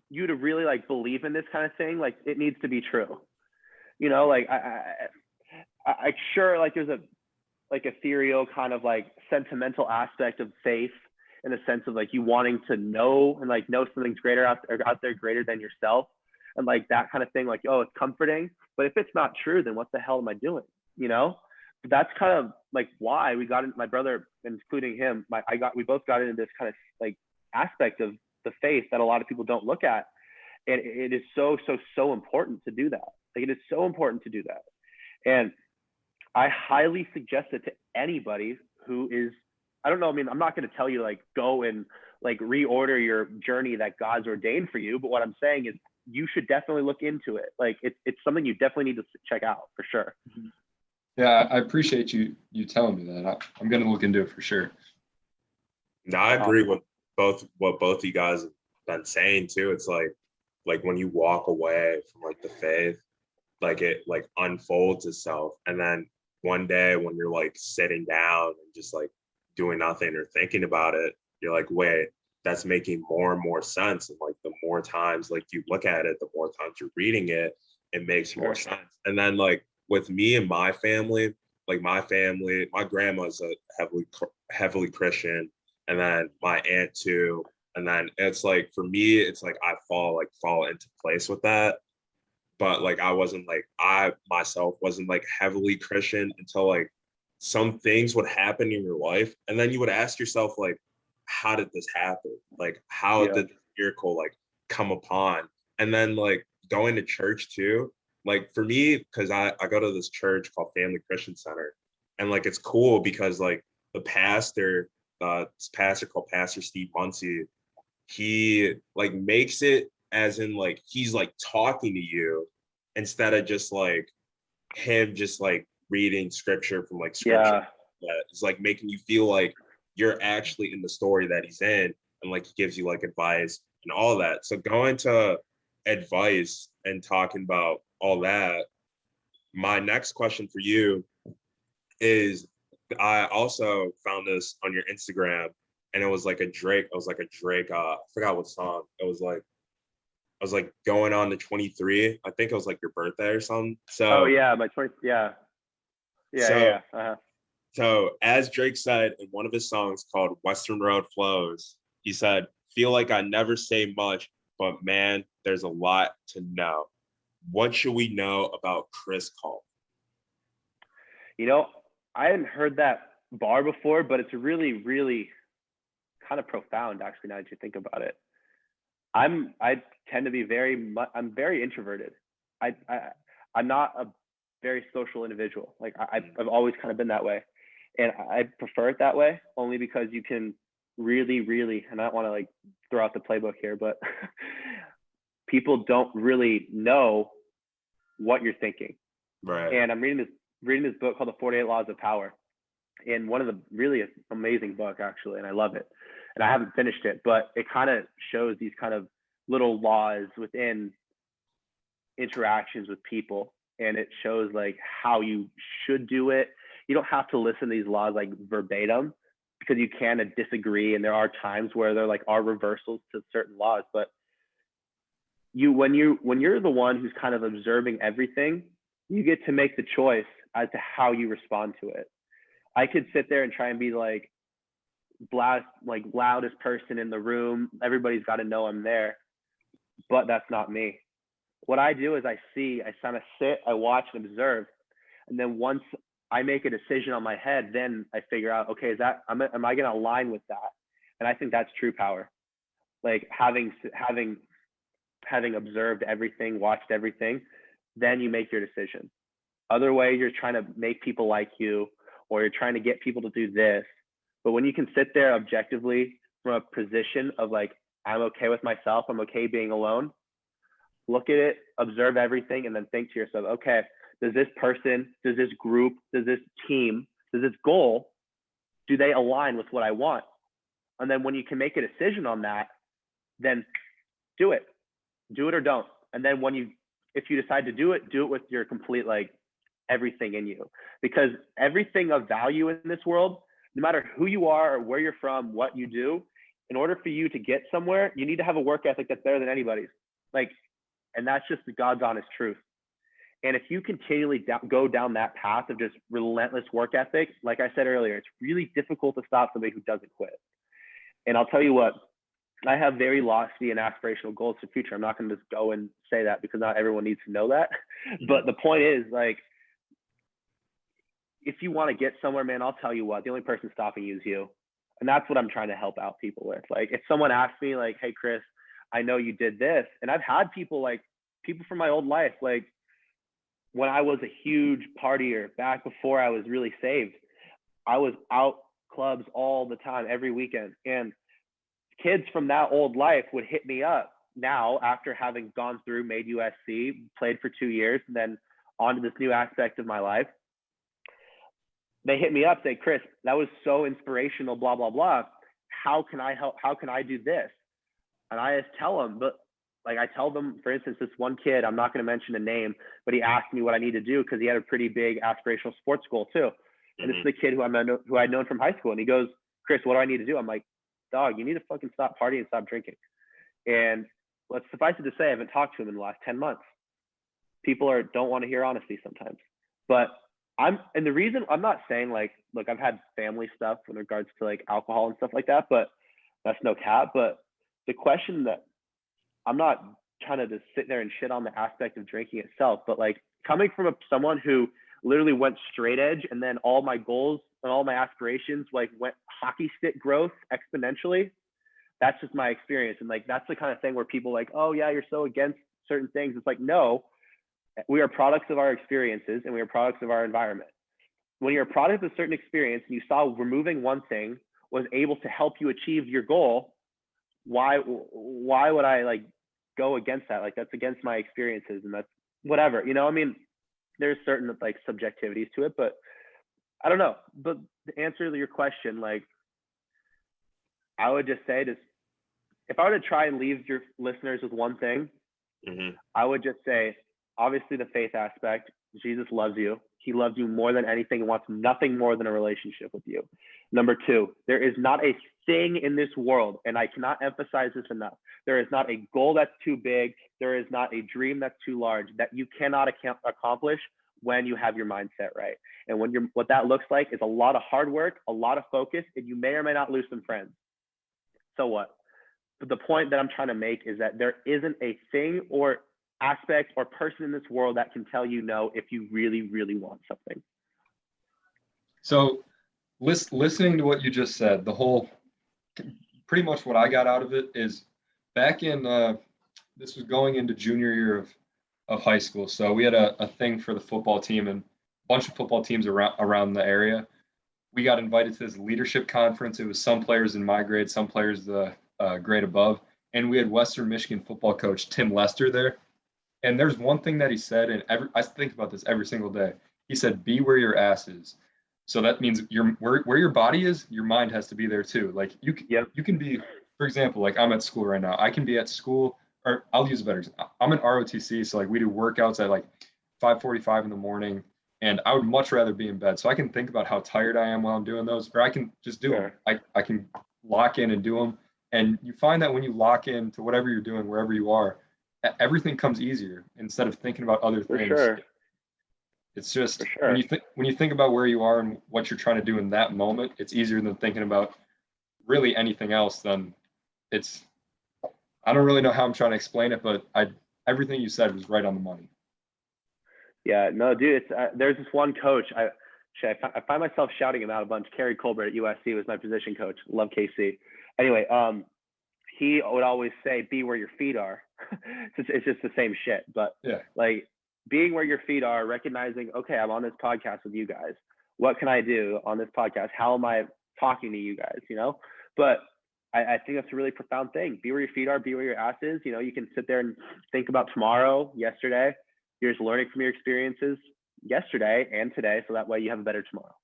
[SPEAKER 5] you to really like believe in this kind of thing, like it needs to be true. You know, like I sure like there's a like ethereal kind of like sentimental aspect of faith in the sense of like you wanting to know and like know something's greater out there greater than yourself, and like that kind of thing, like, oh, it's comforting. But if it's not true, then what the hell am I doing? You know? That's kind of like why we got into, my brother, including him, we both got into this kind of like aspect of the faith that a lot of people don't look at. And it is so important to do that. Like it is so important to do that. And I highly suggest it to anybody who is, I don't know, I mean, I'm not going to tell you like go and like reorder your journey that God's ordained for you. But what I'm saying is you should definitely look into it. Like it's something you definitely need to check out for sure.
[SPEAKER 6] Yeah, I appreciate you telling me that. I'm going to look into it for sure.
[SPEAKER 1] No, I agree with what both you guys have been saying too. It's like when you walk away from like the faith, like it like unfolds itself. And then one day when you're like sitting down and just like doing nothing or thinking about it, you're like, wait, that's making more and more sense. And like the more times like you look at it, the more times you're reading it, it makes more sense. And then like with me and my family, my grandma's a heavily Christian. and then my aunt too. And then it's like for me, it's like I fall into place with that. But like I myself wasn't like heavily Christian until like some things would happen in your life. And then you would ask yourself, like, how did this happen? Like, how
[SPEAKER 5] Yeah.
[SPEAKER 1] did the miracle like come upon? And then like going to church too. Like for me, because I go to this church called Family Christian Center. And like it's cool because like the pastor, this pastor called Pastor Steve Muncie, he like makes it as in like he's like talking to you instead of just like him just like reading scripture from like scripture.
[SPEAKER 5] Yeah.
[SPEAKER 1] That is like making you feel like you're actually in the story that he's in, and like he gives you like advice and all that. So going to advice and talking about all that, my next question for you is, I also found this on your Instagram, and it was like a Drake. It was like a Drake. I forgot what song. It was like I was like going on to 23. I think it was like your birthday or something.
[SPEAKER 5] Oh
[SPEAKER 1] So
[SPEAKER 5] yeah, my 20. Yeah. Yeah.
[SPEAKER 1] so
[SPEAKER 5] Yeah. Uh-huh.
[SPEAKER 1] so as Drake said in one of his songs called Western Road Flows, he said, "Feel like I never say much, but man, there's a lot to know." What should we know about Chris Kolk?
[SPEAKER 5] You know, I hadn't heard that bar before, but it's really, really kind of profound, actually, now that you think about it. I tend to be I'm very introverted. I I'm not a very social individual. Like I've always kind of been that way, and I prefer it that way only because you can really, really, and I don't want to like throw out the playbook here, but people don't really know what you're thinking.
[SPEAKER 1] Right.
[SPEAKER 5] And I'm reading this book called The 48 Laws of Power, and one of the really amazing book actually, and I love it. And I haven't finished it, but it kind of shows these kind of little laws within interactions with people, and it shows like how you should do it. You don't have to listen to these laws like verbatim because you can disagree, and there are times where there like are reversals to certain laws. But when you're the one who's kind of observing everything, you get to make the choice as to how you respond to it. I could sit there and try and be like loudest person in the room. Everybody's got to know I'm there, but that's not me. What I do is I kind of sit, I watch and observe. And then once I make a decision on my head, then I figure out, okay, am I going to align with that? And I think that's true power. Like having observed everything, watched everything, then you make your decision. Other way, you're trying to make people like you, or you're trying to get people to do this. But when you can sit there objectively from a position of like, I'm okay with myself, I'm okay being alone, look at it, observe everything, and then think to yourself, okay, does this person, does this group, does this team, does this goal, do they align with what I want? And then when you can make a decision on that, then do it or don't. And then if you decide to do it with your complete, like everything in you, because everything of value in this world, no matter who you are or where you're from, what you do, in order for you to get somewhere, you need to have a work ethic that's better than anybody's. Like, and that's just the God's honest truth. And if you continually go down that path of just relentless work ethic, like I said earlier, it's really difficult to stop somebody who doesn't quit. And I'll tell you what, I have very lofty and aspirational goals for the future. I'm not going to just go and say that because not everyone needs to know that. But the point is, like, if you want to get somewhere, man, I'll tell you what, the only person stopping you is you. And that's what I'm trying to help out people with. Like, if someone asks me like, hey, Chris, I know you did this. And I've had people from my old life, like when I was a huge partier back before I was really saved, I was out clubs all the time, every weekend. And kids from that old life would hit me up now after having gone through, made USC, played for 2 years, and then on to this new aspect of my life. They hit me up, say, Chris, that was so inspirational, blah, blah, blah. How can I help? How can I do this? And I just tell them, but like I tell them, for instance, this one kid, I'm not going to mention a name, but he asked me what I need to do because he had a pretty big aspirational sports goal too. And this is the kid who I'd known from high school. And he goes, Chris, what do I need to do? I'm like, dog, you need to fucking stop partying and stop drinking. And let's suffice it to say, I haven't talked to him in the last 10 months. People don't want to hear honesty sometimes, but and the reason I'm not saying like, look, I've had family stuff in regards to like alcohol and stuff like that, but that's no cap. But the question that I'm not trying to just sit there and shit on the aspect of drinking itself, but like coming from someone who literally went straight edge, and then all my goals and all my aspirations like went hockey stick growth exponentially. That's just my experience. And like, that's the kind of thing where people like, oh yeah, you're so against certain things. It's like, no, we are products of our experiences and we are products of our environment. When you're a product of a certain experience and you saw removing one thing was able to help you achieve your goal, why would I like go against that? Like, that's against my experiences, and that's whatever, you know. I mean, there's certain like subjectivities to it, but I don't know. But to answer your question, like, I would just say, just if I were to try and leave your listeners with one thing, I would just say, obviously the faith aspect. Jesus loves you. He loves you more than anything and wants nothing more than a relationship with you. Number two, there is not a thing in this world, and I cannot emphasize this enough. There is not a goal that's too big. There is not a dream that's too large that you cannot accomplish when you have your mindset right. And what that looks like is a lot of hard work, a lot of focus, and you may or may not lose some friends. So what? But the point that I'm trying to make is that there isn't a thing or aspect or person in this world that can tell you no if you really, really want something.
[SPEAKER 6] So listening to what you just said, pretty much what I got out of it is back in, this was going into junior year of high school. So we had a thing for the football team, and a bunch of football teams around the area. We got invited to this leadership conference. It was some players in my grade, some players the grade above. And we had Western Michigan football coach Tim Lester there. And there's one thing that he said, and I think about this every single day. He said, "Be where your ass is." So that means where your body is, your mind has to be there too. Like you can be, for example, like I'm at school right now. I can be at school, or I'll use a better example. I'm an ROTC, so like we do workouts at like 5:45 in the morning, and I would much rather be in bed. So I can think about how tired I am while I'm doing those, or I can just do them. I can lock in and do them. And you find that when you lock in to whatever you're doing, wherever you are, everything comes easier instead of thinking about other things.
[SPEAKER 5] For sure.
[SPEAKER 6] It's just when you think about where you are and what you're trying to do in that moment, it's easier than thinking about really anything else. Then I don't really know how I'm trying to explain it, but everything you said was right on the money.
[SPEAKER 5] Yeah, no, dude, it's there's this one coach. I find myself shouting him out a bunch. Kerry Colbert at USC was my position coach. Love KC. Anyway, he would always say, "Be where your feet are." It's just the same shit, but like being where your feet are, recognizing, okay, I'm on this podcast with you guys. What can I do on this podcast? How am I talking to you guys? You know, but I think that's a really profound thing. Be where your feet are. Be where your ass is. You know, you can sit there and think about tomorrow, yesterday. You're just learning from your experiences yesterday and today, so that way you have a better tomorrow.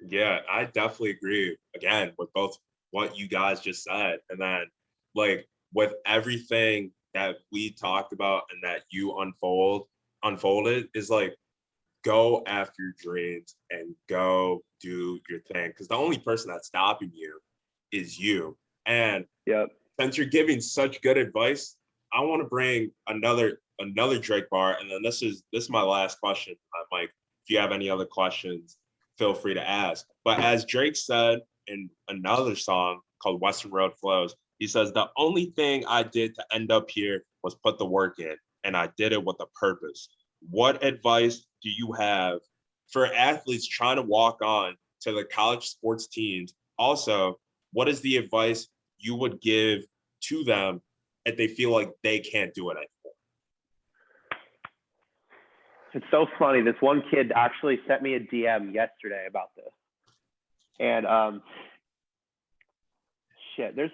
[SPEAKER 1] Yeah, I definitely agree again with both what you guys just said, and then like with everything that we talked about and that you unfolded is like, go after your dreams and go do your thing, because the only person that's stopping you is you. And since you're giving such good advice, I want to bring another Drake bar, and then this is my last question. Mike, if you have any other questions, feel free to ask. But as Drake said in another song called Western Road Flows, he says, "The only thing I did to end up here was put the work in, and I did it with a purpose." What advice do you have for athletes trying to walk on to the college sports teams? Also, what is the advice you would give to them if they feel like they can't do it anymore?
[SPEAKER 5] It's so funny. This one kid actually sent me a DM yesterday about this. And there's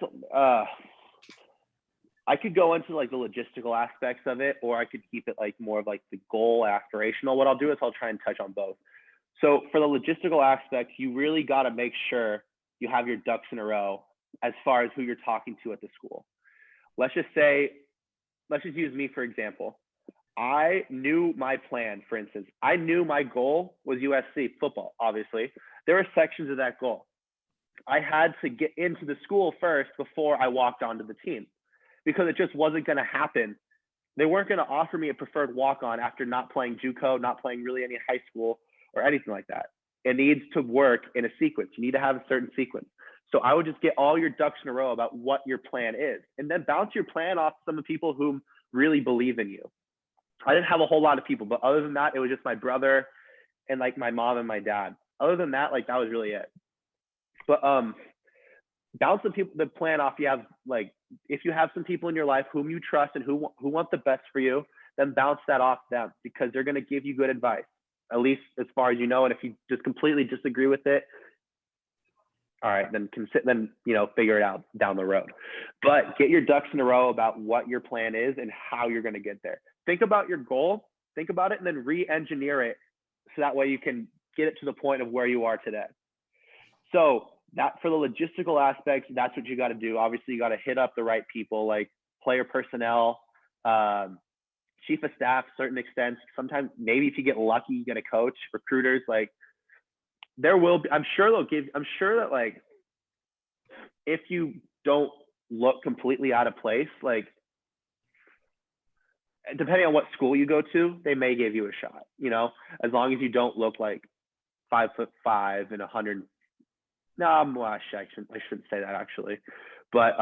[SPEAKER 5] I could go into like the logistical aspects of it, or I could keep it like more of like the goal aspirational. What I'll do is I'll try and touch on both. So for the logistical aspect, you really got to make sure you have your ducks in a row as far as who you're talking to at the school. Let's just use me for example. I knew my plan, for instance. I knew my goal was USC football, obviously. There were sections of that goal. I had to get into the school first before I walked onto the team, because it just wasn't going to happen. They weren't going to offer me a preferred walk-on after not playing JUCO, not playing really any high school, or anything like that. It needs to work in a sequence. You need to have a certain sequence. So I would just get all your ducks in a row about what your plan is, and then bounce your plan off some of the people who really believe in you. I didn't have a whole lot of people, but other than that, it was just my brother and like my mom and my dad. Other than that, like that was really it. But bounce the plan off. You have like, if you have some people in your life whom you trust and who want the best for you, then bounce that off them, because they're going to give you good advice, at least as far as you know. And if you just completely disagree with it, all right, then figure it out down the road. But get your ducks in a row about what your plan is and how you're going to get there. Think about your goal, think about it, and then re-engineer it so that way you can get it to the point of where you are today. So that, for the logistical aspects, that's what you got to do. Obviously, you got to hit up the right people, like player personnel, chief of staff, certain extent. Sometimes maybe if you get lucky, you get a coach, recruiters. Like there will be, I'm sure that like if you don't look completely out of place, like depending on what school you go to, they may give you a shot, as long as you don't look like 5'5" and 100. No, I shouldn't say that actually, but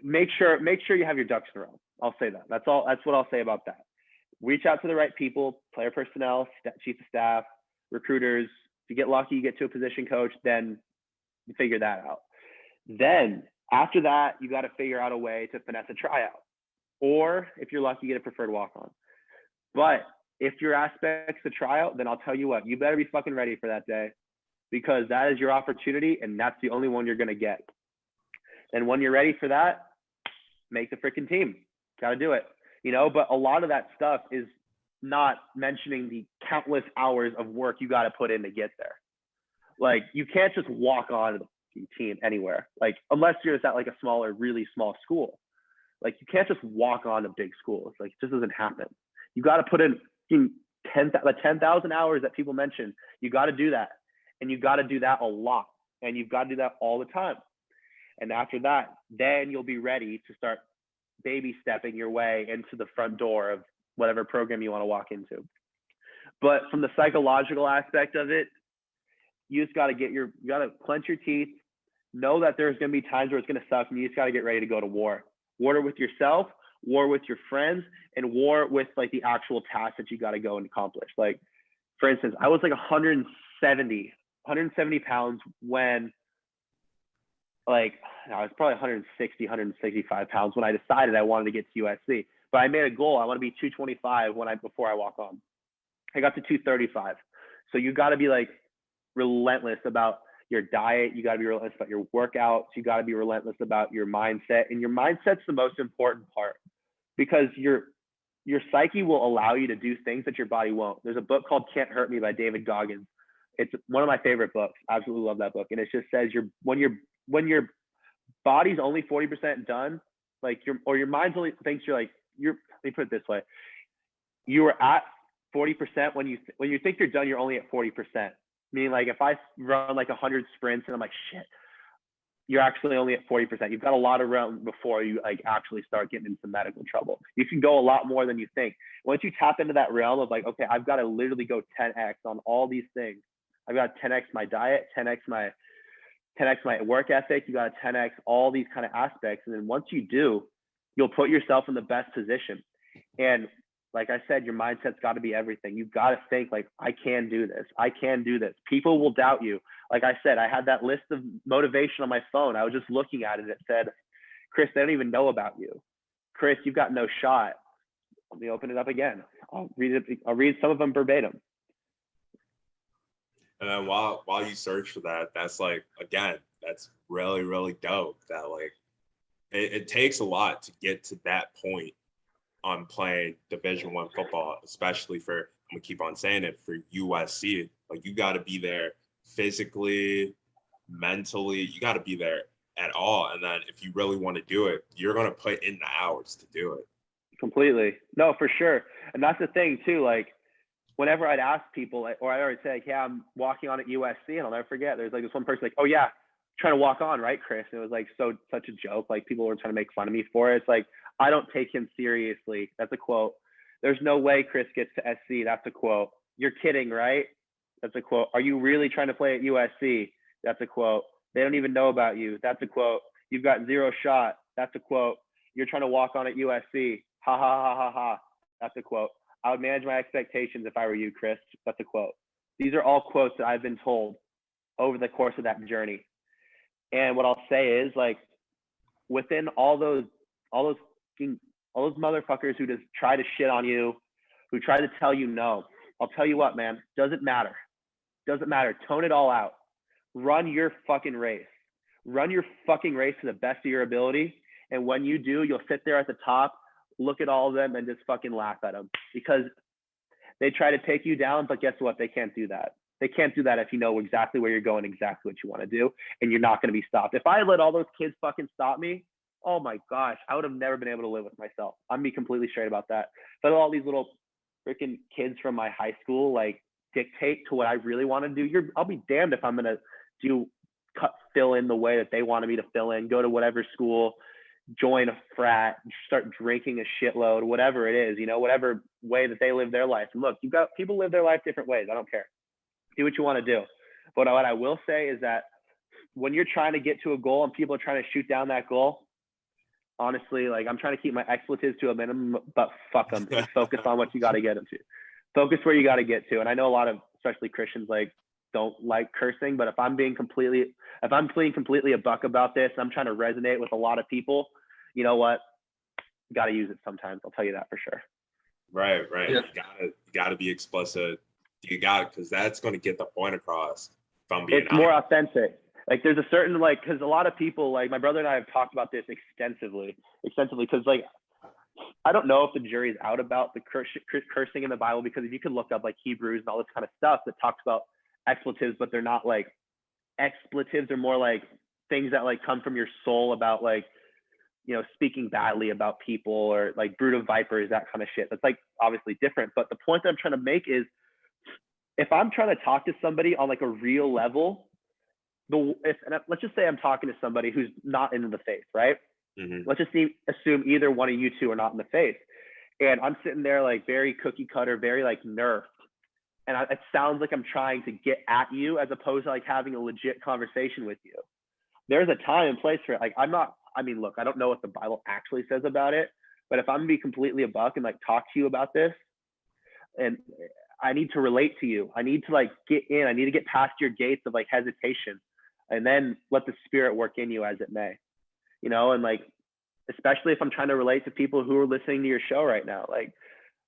[SPEAKER 5] make sure you have your ducks in a row. I'll say that. That's all. That's what I'll say about that. Reach out to the right people, player personnel, chief of staff, recruiters. If you get lucky, you get to a position coach, then you figure that out. Then after that, you got to figure out a way to finesse a tryout, or if you're lucky, get a preferred walk-on. But if your aspect's the tryout, then I'll tell you what, you better be fucking ready for that day, because that is your opportunity and that's the only one you're going to get. And when you're ready for that, make the freaking team. Got to do it, but a lot of that stuff is not mentioning the countless hours of work you got to put in to get there. Like you can't just walk on the team anywhere, like unless you're just at like a smaller, really small school. Like you can't just walk on a big school. It's like, it just doesn't happen. You got to put in 10,000 hours that people mention. You got to do that. And you got to do that a lot. And you've got to do that all the time. And after that, then you'll be ready to start baby stepping your way into the front door of whatever program you want to walk into. But from the psychological aspect of it, you just got to you got to clench your teeth, know that there's going to be times where it's going to suck, and you just got to get ready to go to war. War with yourself, war with your friends, and war with like the actual tasks that you got to go and accomplish. Like, for instance, I was like 170 pounds when I was probably 160, 165 pounds when I decided I wanted to get to USC. But I made a goal. I want to be 225 before I walk on. I got to 235. So you got to be like relentless about your diet. You got to be relentless about your workouts. You got to be relentless about your mindset. And your mindset's the most important part, because your psyche will allow you to do things that your body won't. There's a book called Can't Hurt Me by David Goggins. It's one of my favorite books. I absolutely love that book. And it just says when your body's only 40% done, like your mind only thinks let me put it this way. You are at 40% when you think you're done, you're only at 40%. Meaning like if I run like 100 sprints and I'm like, shit, you're actually only at 40%. You've got a lot of room before you like actually start getting into medical trouble. You can go a lot more than you think. Once you tap into that realm of like, okay, I've got to literally go 10x on all these things. I've got to 10x my diet, 10x my work ethic. You got to 10x all these kind of aspects. And then once you do, you'll put yourself in the best position. And like I said, your mindset's got to be everything. You've got to think like, I can do this. I can do this. People will doubt you. Like I said, I had that list of motivation on my phone. I was just looking at it. It said, Chris, they don't even know about you. Chris, you've got no shot. Let me open it up again. I'll read some of them verbatim.
[SPEAKER 1] And then while you search for that, that's like, again, that's really, really dope. That like, it takes a lot to get to that point on playing Division I football, especially I'm gonna keep on saying it, for USC. Like you got to be there physically, mentally, you got to be there at all. And then if you really want to do it, you're going to put in the hours to do it.
[SPEAKER 5] Completely. No, for sure. And that's the thing too. Like whenever I'd ask people, or I already say, like, yeah, I'm walking on at USC, and I'll never forget, there's like this one person like, oh yeah, trying to walk on, right, Chris? And it was like such a joke. Like people were trying to make fun of me for it. It's like, I don't take him seriously. That's a quote. There's no way Chris gets to SC. That's a quote. You're kidding, right? That's a quote. Are you really trying to play at USC? That's a quote. They don't even know about you. That's a quote. You've got zero shot. That's a quote. You're trying to walk on at USC. Ha ha ha ha ha. That's a quote. I would manage my expectations if I were you, Chris. That's a quote. These are all quotes that I've been told over the course of that journey. And what I'll say is, like, within all those motherfuckers who just try to shit on you, who try to tell you no, I'll tell you what, man, doesn't matter. Doesn't matter. Tone it all out. Run your fucking race. Run your fucking race to the best of your ability. And when you do, you'll sit there at the top, look at all of them and just fucking laugh at them, because they try to take you down. But guess what? They can't do that. They can't do that if you know exactly where you're going, exactly what you want to do, and you're not going to be stopped. If I let all those kids fucking stop me, oh my gosh, I would have never been able to live with myself. I'm gonna be completely straight about that. But all these little freaking kids from my high school, like, dictate to what I really want to do. I'll be damned if I'm gonna fill in the way that they wanted me to fill in, go to whatever school, join a frat, start drinking a shitload, whatever it is, whatever way that they live their life. And look, you've got people live their life different ways. I don't care. Do what you want to do. But what I will say is that when you're trying to get to a goal and people are trying to shoot down that goal, honestly, like, I'm trying to keep my expletives to a minimum, but fuck them. Just focus on what you got to get them to. Focus where you got to get to. And I know a lot of, especially Christians, like, don't like cursing, but if I'm being completely a buck about this, I'm trying to resonate with a lot of people, you know what? You got to use it sometimes. I'll tell you that for sure.
[SPEAKER 1] Right.
[SPEAKER 6] Yeah.
[SPEAKER 1] You gotta be explicit. You got it, because that's going to get the point across. If I'm being
[SPEAKER 5] It's more authentic. Like, there's a certain, like, because a lot of people, like, my brother and I have talked about this extensively, because, like, I don't know if the jury's out about the cursing in the Bible, because if you can look up, like, Hebrews and all this kind of stuff that talks about expletives, but they're not like expletives. They're more like things that, like, come from your soul about, like, speaking badly about people, or like brood of vipers, that kind of shit. That's, like, obviously different. But the point that I'm trying to make is, if I'm trying to talk to somebody on, like, a real level, let's just say I'm talking to somebody who's not into the faith, right?
[SPEAKER 1] Mm-hmm.
[SPEAKER 5] Let's just assume either one of you two are not in the faith. And I'm sitting there, like, very cookie cutter, very, like, nerfed. And it sounds like I'm trying to get at you, as opposed to, like, having a legit conversation with you. There's a time and place for it. Like, look, I don't know what the Bible actually says about it, but if I'm gonna be completely a buck and, like, talk to you about this, and I need to relate to you, I need to, like, get in, I need to get past your gates of, like, hesitation, and then let the Spirit work in you as it may, and, like, especially if I'm trying to relate to people who are listening to your show right now. Like,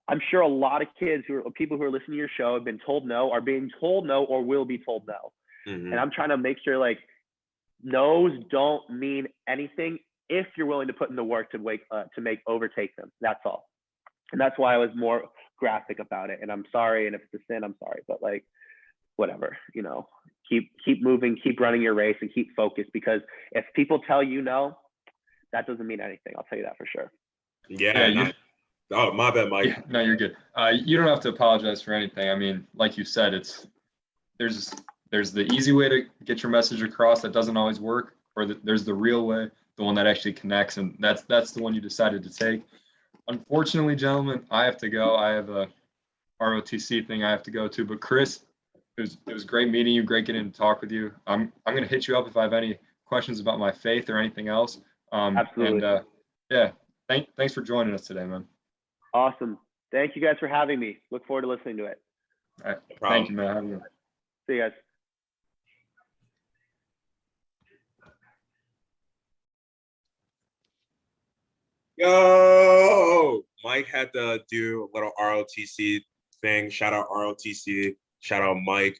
[SPEAKER 5] I'm sure a lot of people who are listening to your show have been told no, are being told no, or will be told no.
[SPEAKER 1] Mm-hmm.
[SPEAKER 5] And I'm trying to make sure, like, no's don't mean anything if you're willing to put in the work to overtake them. That's all. And that's why I was more graphic about it. And I'm sorry. And if it's a sin, I'm sorry. But, like, whatever, keep moving, keep running your race, and keep focused, because if people tell you no, that doesn't mean anything. I'll tell you that for sure.
[SPEAKER 1] Oh, my bad, Mike.
[SPEAKER 6] Yeah, no, you're good. You don't have to apologize for anything. I mean, like you said, there's the easy way to get your message across that doesn't always work, or there's the real way, the one that actually connects, and that's the one you decided to take. Unfortunately, gentlemen, I have to go. I have a ROTC thing I have to go to. But Chris, it was great meeting you. Great getting to talk with you. I'm gonna hit you up if I have any questions about my faith or anything else.
[SPEAKER 5] Absolutely.
[SPEAKER 6] And yeah, thanks for joining us today, man.
[SPEAKER 5] Awesome. Thank you guys for having me. Look forward to listening to it.
[SPEAKER 6] All right. Thank you, man. Have a good one.
[SPEAKER 5] See you guys.
[SPEAKER 1] Yo, Mike had to do a little ROTC thing. Shout out ROTC. Shout out Mike.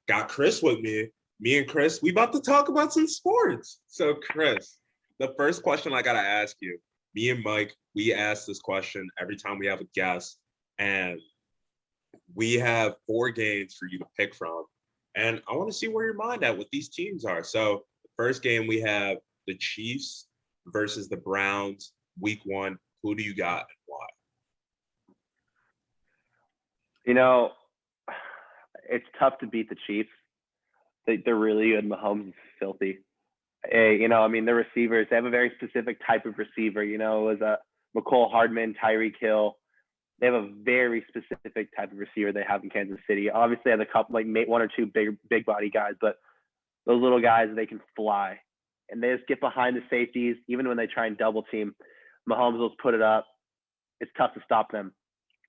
[SPEAKER 1] Got Chris with me. Me and Chris, we about to talk about some sports. So, Chris, the first question I gotta ask you. Me and Mike, we ask this question every time we have a guest, and we have 4 games for you to pick from. And I want to see where your mind at what these teams are. So, the first game we have the Chiefs versus the Browns, week 1. Who do you got and why?
[SPEAKER 5] It's tough to beat the Chiefs. They're really good. Mahomes is filthy. The receivers, they have a very specific type of receiver. It was a McCole Hardman, Tyreek Hill. They have a very specific type of receiver they have in Kansas City. Obviously, they have a couple, like one or two big body guys, but those little guys, they can fly. And they just get behind the safeties. Even when they try and double team, Mahomes will put it up. It's tough to stop them.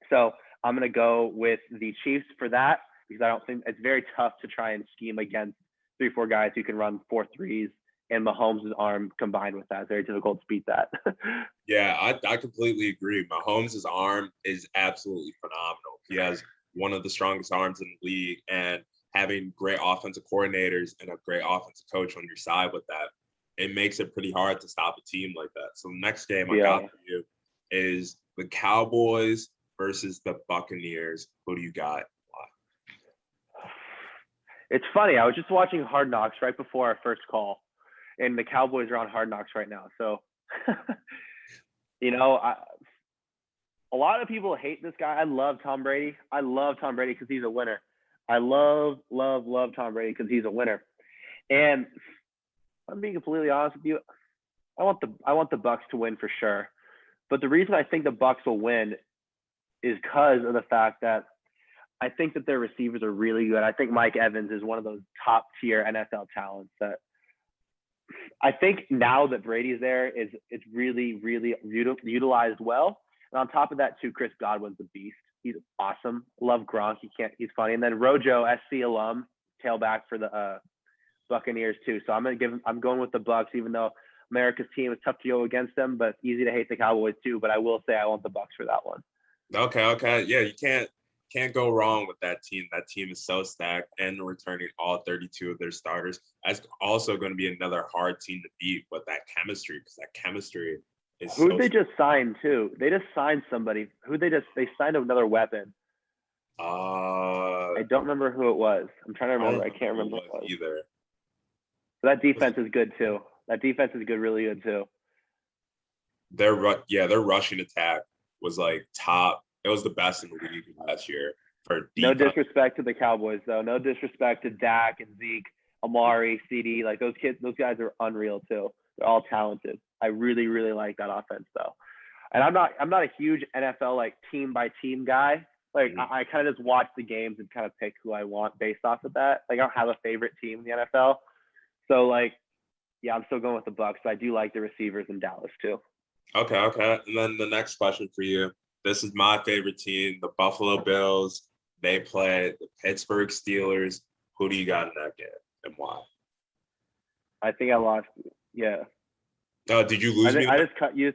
[SPEAKER 5] So I'm going to go with the Chiefs for that, because I don't think it's very tough to try and scheme against 3-4 guys who can run 4-3s, and Mahomes' arm combined with that. It's very difficult to beat that.
[SPEAKER 1] Yeah, I completely agree. Mahomes' arm is absolutely phenomenal. He has one of the strongest arms in the league, and having great offensive coordinators and a great offensive coach on your side with that, it makes it pretty hard to stop a team like that. So the next game I got for you is the Cowboys versus the Buccaneers. Who do you got?
[SPEAKER 5] It's funny. I was just watching Hard Knocks right before our first call, and the Cowboys are on Hard Knocks right now. So, a lot of people hate this guy. I love Tom Brady. I love Tom Brady because he's a winner. I love Tom Brady because he's a winner. And I'm being completely honest with you. I want the Bucs to win for sure. But the reason I think the Bucs will win is because of the fact that I think that their receivers are really good. I think Mike Evans is one of those top tier NFL talents that I think now that Brady's there it's really utilized well. And on top of that too, Chris Godwin's a beast. He's awesome. Love Gronk. He's funny. And then Rojo, SC alum, tailback for the Buccaneers too. So I'm going with the Bucs, even though America's team is tough to go against them, but it's easy to hate the Cowboys too. But I will say I want the Bucs for that one.
[SPEAKER 1] Okay. Yeah, you can't go wrong with that team. That team is so stacked, and returning all 32 of their starters. That's also going to be another hard team to beat with that chemistry, because that chemistry is
[SPEAKER 5] Who they just signed too? They just signed somebody. They signed another weapon. I don't remember who it was. I'm trying to remember. I can't remember who it was
[SPEAKER 1] either.
[SPEAKER 5] But that defense is good too. That defense is good, really good too.
[SPEAKER 1] Their rushing attack was like top. It was the best in the league last year for defense.
[SPEAKER 5] No disrespect to the Cowboys though. No disrespect to Dak and Zeke, Amari, CD. Like those guys are unreal too. They're all talented. I really, really like that offense though. And I'm not a huge NFL like team by team guy. Like I kind of just watch the games and kind of pick who I want based off of that. Like I don't have a favorite team in the NFL. So like, yeah, I'm still going with the Bucs. But I do like the receivers in Dallas too.
[SPEAKER 1] Okay. And then the next question for you. This is my favorite team, the Buffalo Bills. They play the Pittsburgh Steelers. Who do you got in that game and why?
[SPEAKER 5] I think I lost. Yeah.
[SPEAKER 1] Did you lose me?
[SPEAKER 5] I just cut you.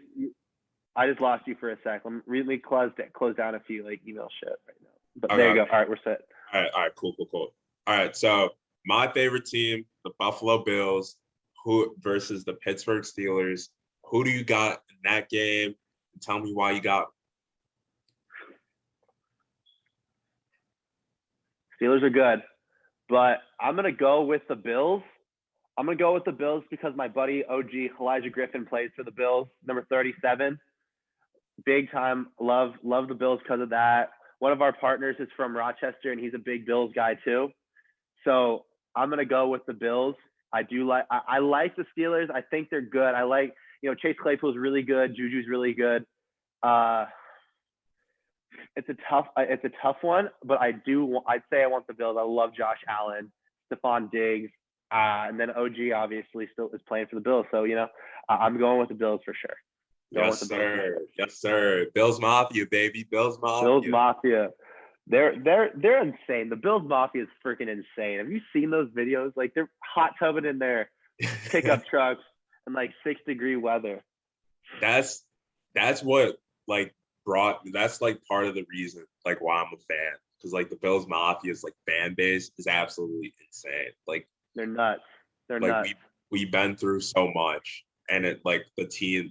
[SPEAKER 5] I just lost you for a sec. Let me close down a few like email shit right now. But okay. There you go. All right, we're set.
[SPEAKER 1] All right, cool. All right, so my favorite team, the Buffalo Bills, versus the Pittsburgh Steelers. Who do you got in that game? And tell me why you got them.
[SPEAKER 5] Steelers are good, but I'm going to go with the Bills. I'm going to go with the Bills because my buddy OG Elijah Griffin plays for the Bills, number 37. Big time. Love the Bills because of that. One of our partners is from Rochester, and he's a big Bills guy too. So I'm going to go with the Bills. I like the Steelers. I think they're good. I like, Chase Claypool's really good. Juju's really good. It's a tough one, but I'd say I want the Bills. I love Josh Allen, Stephon Diggs, and then OG obviously still is playing for the Bills. So, I'm going with the Bills for sure.
[SPEAKER 1] Yes, sir. Bills Mafia, baby. Bills Mafia.
[SPEAKER 5] They're insane. The Bills Mafia is freaking insane. Have you seen those videos? Like they're hot tubbing in their pickup trucks in like 6-degree weather.
[SPEAKER 1] That's what that's like part of the reason like why I'm a fan, because like the Bills Mafia's like fan base is absolutely insane. Like
[SPEAKER 5] they're nuts.
[SPEAKER 1] We've been through so much, and it like the team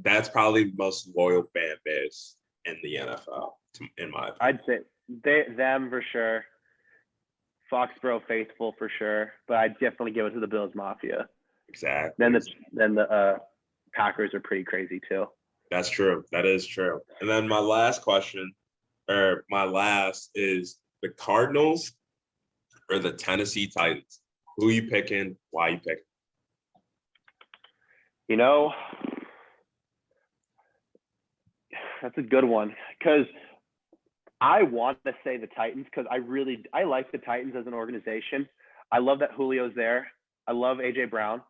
[SPEAKER 1] that's probably the most loyal fan base in the NFL in my opinion.
[SPEAKER 5] I'd say them for sure. Foxborough faithful for sure, but I'd definitely give it to the Bills Mafia.
[SPEAKER 1] Exactly.
[SPEAKER 5] Then the Packers are pretty crazy too.
[SPEAKER 1] That's true. That is true. And then my last is the Cardinals or the Tennessee Titans. Who are you picking? Why are you picking?
[SPEAKER 5] That's a good one because I want to say the Titans because I like the Titans as an organization. I love that Julio's there. I love AJ Brown.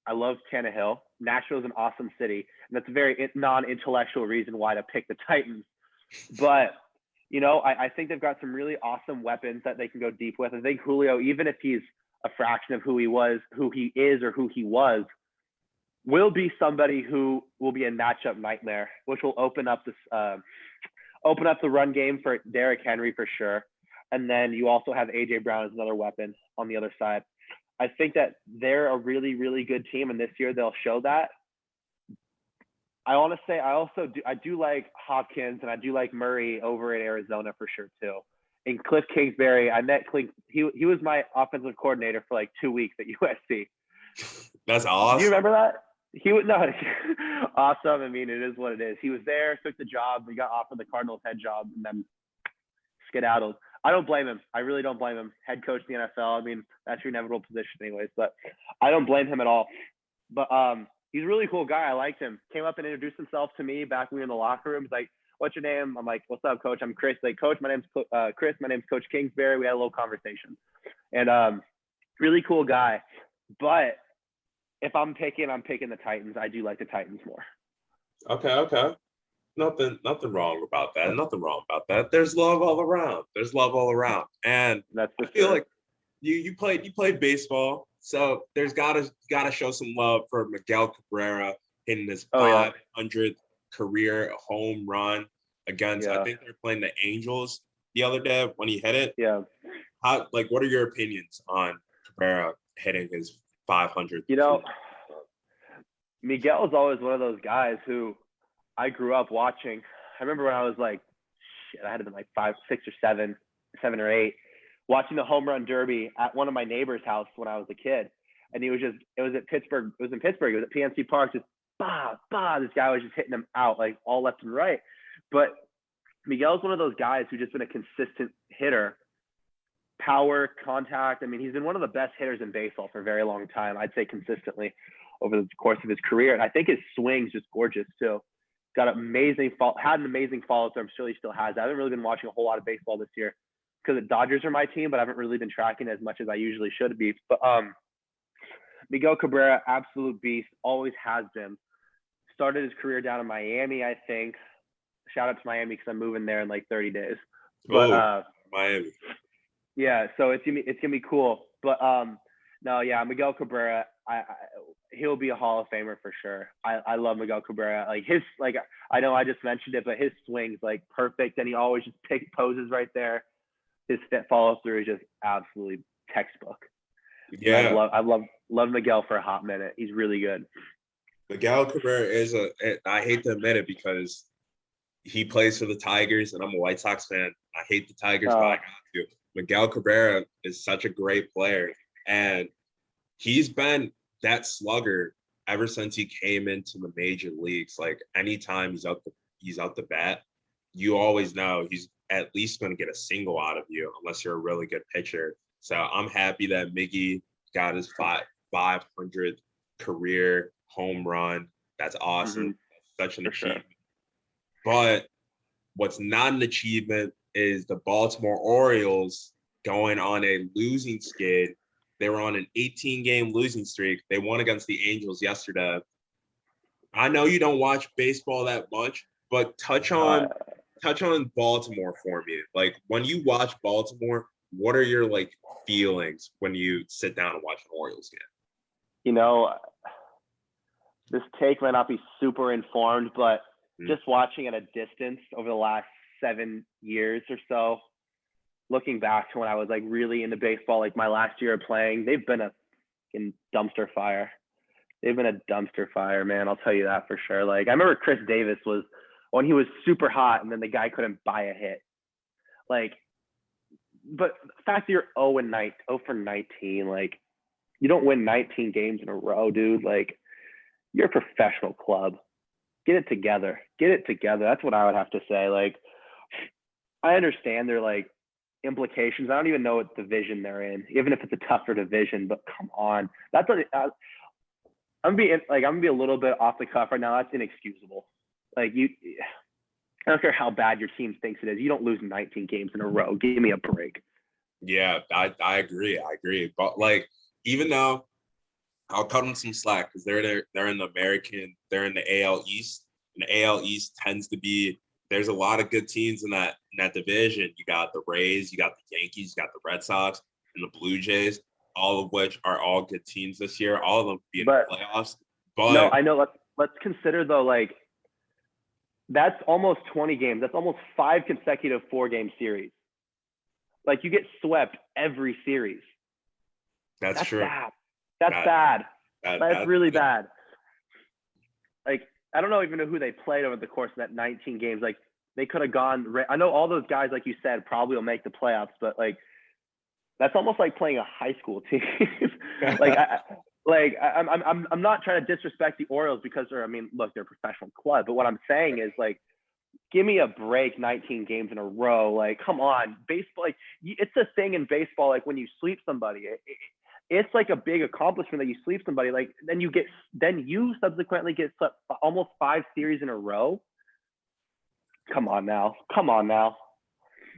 [SPEAKER 5] I love Tannehill. Nashville's an awesome city, and that's a very non-intellectual reason why to pick the Titans. But I think they've got some really awesome weapons that they can go deep with. I think Julio, even if he's a fraction of who he is, or who he was, will be somebody who will be a matchup nightmare, which will open up the run game for Derrick Henry for sure. And then you also have AJ Brown as another weapon on the other side. I think that they're a really, really good team, and this year they'll show that. I want to say I do like Hopkins and I do like Murray over at Arizona for sure too. And Cliff Kingsbury, I met Cliff. He was my offensive coordinator for like 2 weeks at USC.
[SPEAKER 1] That's awesome.
[SPEAKER 5] Do you remember that? He was awesome. I mean, it is what it is. He was there, took the job. He got offered the Cardinals head job, and then skedaddled. I don't blame him. I really don't blame him. Head coach in the NFL. I mean, that's your inevitable position anyways, but I don't blame him at all. But he's a really cool guy. I liked him. Came up and introduced himself to me back when we were in the locker room. He's like, "What's your name?" I'm like, "What's up, coach? I'm Chris." Like, "Coach, my name's Chris. My name's Coach Kingsbury." We had a little conversation. And really cool guy. But if I'm picking the Titans. I do like the Titans more.
[SPEAKER 1] Okay. Nothing wrong about that. Nothing wrong about that. There's love all around. And
[SPEAKER 5] That's
[SPEAKER 1] I feel like you played baseball, so there's gotta show some love for Miguel Cabrera hitting his 500th career home run against. I think they're playing the Angels the other day when he hit it.
[SPEAKER 5] Yeah.
[SPEAKER 1] What are your opinions on Cabrera hitting his 500th?
[SPEAKER 5] Miguel is always one of those guys who I grew up watching. I remember when I was like, I had to be like 5, 6, or 7 or 8, watching the home run derby at one of my neighbor's house when I was a kid. And it was at Pittsburgh. It was in Pittsburgh. It was at PNC Park. Just this guy was just hitting them out like all left and right. But Miguel's one of those guys who's just been a consistent hitter. Power, contact. I mean, he's been one of the best hitters in baseball for a very long time. I'd say consistently over the course of his career. And I think his swing's just gorgeous too. Had an amazing follow through. I'm sure he still has. I haven't really been watching a whole lot of baseball this year because the Dodgers are my team, but I haven't really been tracking as much as I usually should be. But Miguel Cabrera, absolute beast, always has been. Started his career down in Miami, I think. Shout out to Miami because I'm moving there in like 30 days. But
[SPEAKER 1] Miami.
[SPEAKER 5] Yeah, so it's gonna be cool. But Miguel Cabrera, he'll be a Hall of Famer for sure. I love Miguel Cabrera. I know I just mentioned it, but his swing's like perfect, and he always just takes poses right there. His fit follow through is just absolutely textbook.
[SPEAKER 1] Yeah,
[SPEAKER 5] I love Miguel for a hot minute. He's really good.
[SPEAKER 1] Miguel Cabrera is I hate to admit it because he plays for the Tigers, and I'm a White Sox fan. I hate the Tigers, but I got to. Miguel Cabrera is such a great player, and he's been that slugger ever since he came into the major leagues. Like anytime he's out the bat, you always know he's at least going to get a single out of you unless you're a really good pitcher. So I'm happy that Miggy got his 500th career home run. That's awesome. Mm-hmm. Such an achievement. Sure. But what's not an achievement is the Baltimore Orioles going on a losing skid. They were on an 18-game losing streak. They won against the Angels yesterday. I know you don't watch baseball that much, but touch on Baltimore for me. Like when you watch Baltimore, what are your like feelings when you sit down and watch an Orioles game?
[SPEAKER 5] This take might not be super informed, but just watching at a distance over the last 7 years or so, looking back to when I was like really into baseball, like my last year of playing, they've been a fucking dumpster fire. They've been a dumpster fire, man. I'll tell you that for sure. Like I remember Chris Davis was when he was super hot and then the guy couldn't buy a hit. Like, but the fact that you're 0 for 19, like you don't win 19 games in a row, dude. Like you're a professional club. Get it together. That's what I would have to say. Like, I understand their like implications. I don't even know what division they're in, even if it's a tougher division. But come on, I'm gonna be a little bit off the cuff right now. That's inexcusable. Like I don't care how bad your team thinks it is. You don't lose 19 games in a row. Give me a break.
[SPEAKER 1] Yeah, I agree. I agree. But like, even though I'll cut them some slack because they're there, they're in the American, they're in the AL East. And the AL East tends to be there's a lot of good teams in that division. You got the Rays, you got the Yankees, you got the Red Sox, and the Blue Jays, all of which are all good teams this year. All of them be in the playoffs. But
[SPEAKER 5] no, I know. Let's consider though, like that's almost 20 games. That's almost 5 consecutive 4-game series. Like you get swept every series.
[SPEAKER 1] That's true.
[SPEAKER 5] Bad. That's bad. That's really bad. Like I don't even know who they played over the course of that 19 games. Like they could have gone. I know all those guys, like you said, probably will make the playoffs, but like that's almost like playing a high school team. I'm not trying to disrespect the Orioles because look, they're a professional club. But what I'm saying is like, give me a break. 19 games in a row. Like, come on, baseball. Like it's a thing in baseball. Like when you sweep somebody, it's like a big accomplishment that you sweep somebody. Like then you subsequently get swept almost 5 series in a row. Come on now.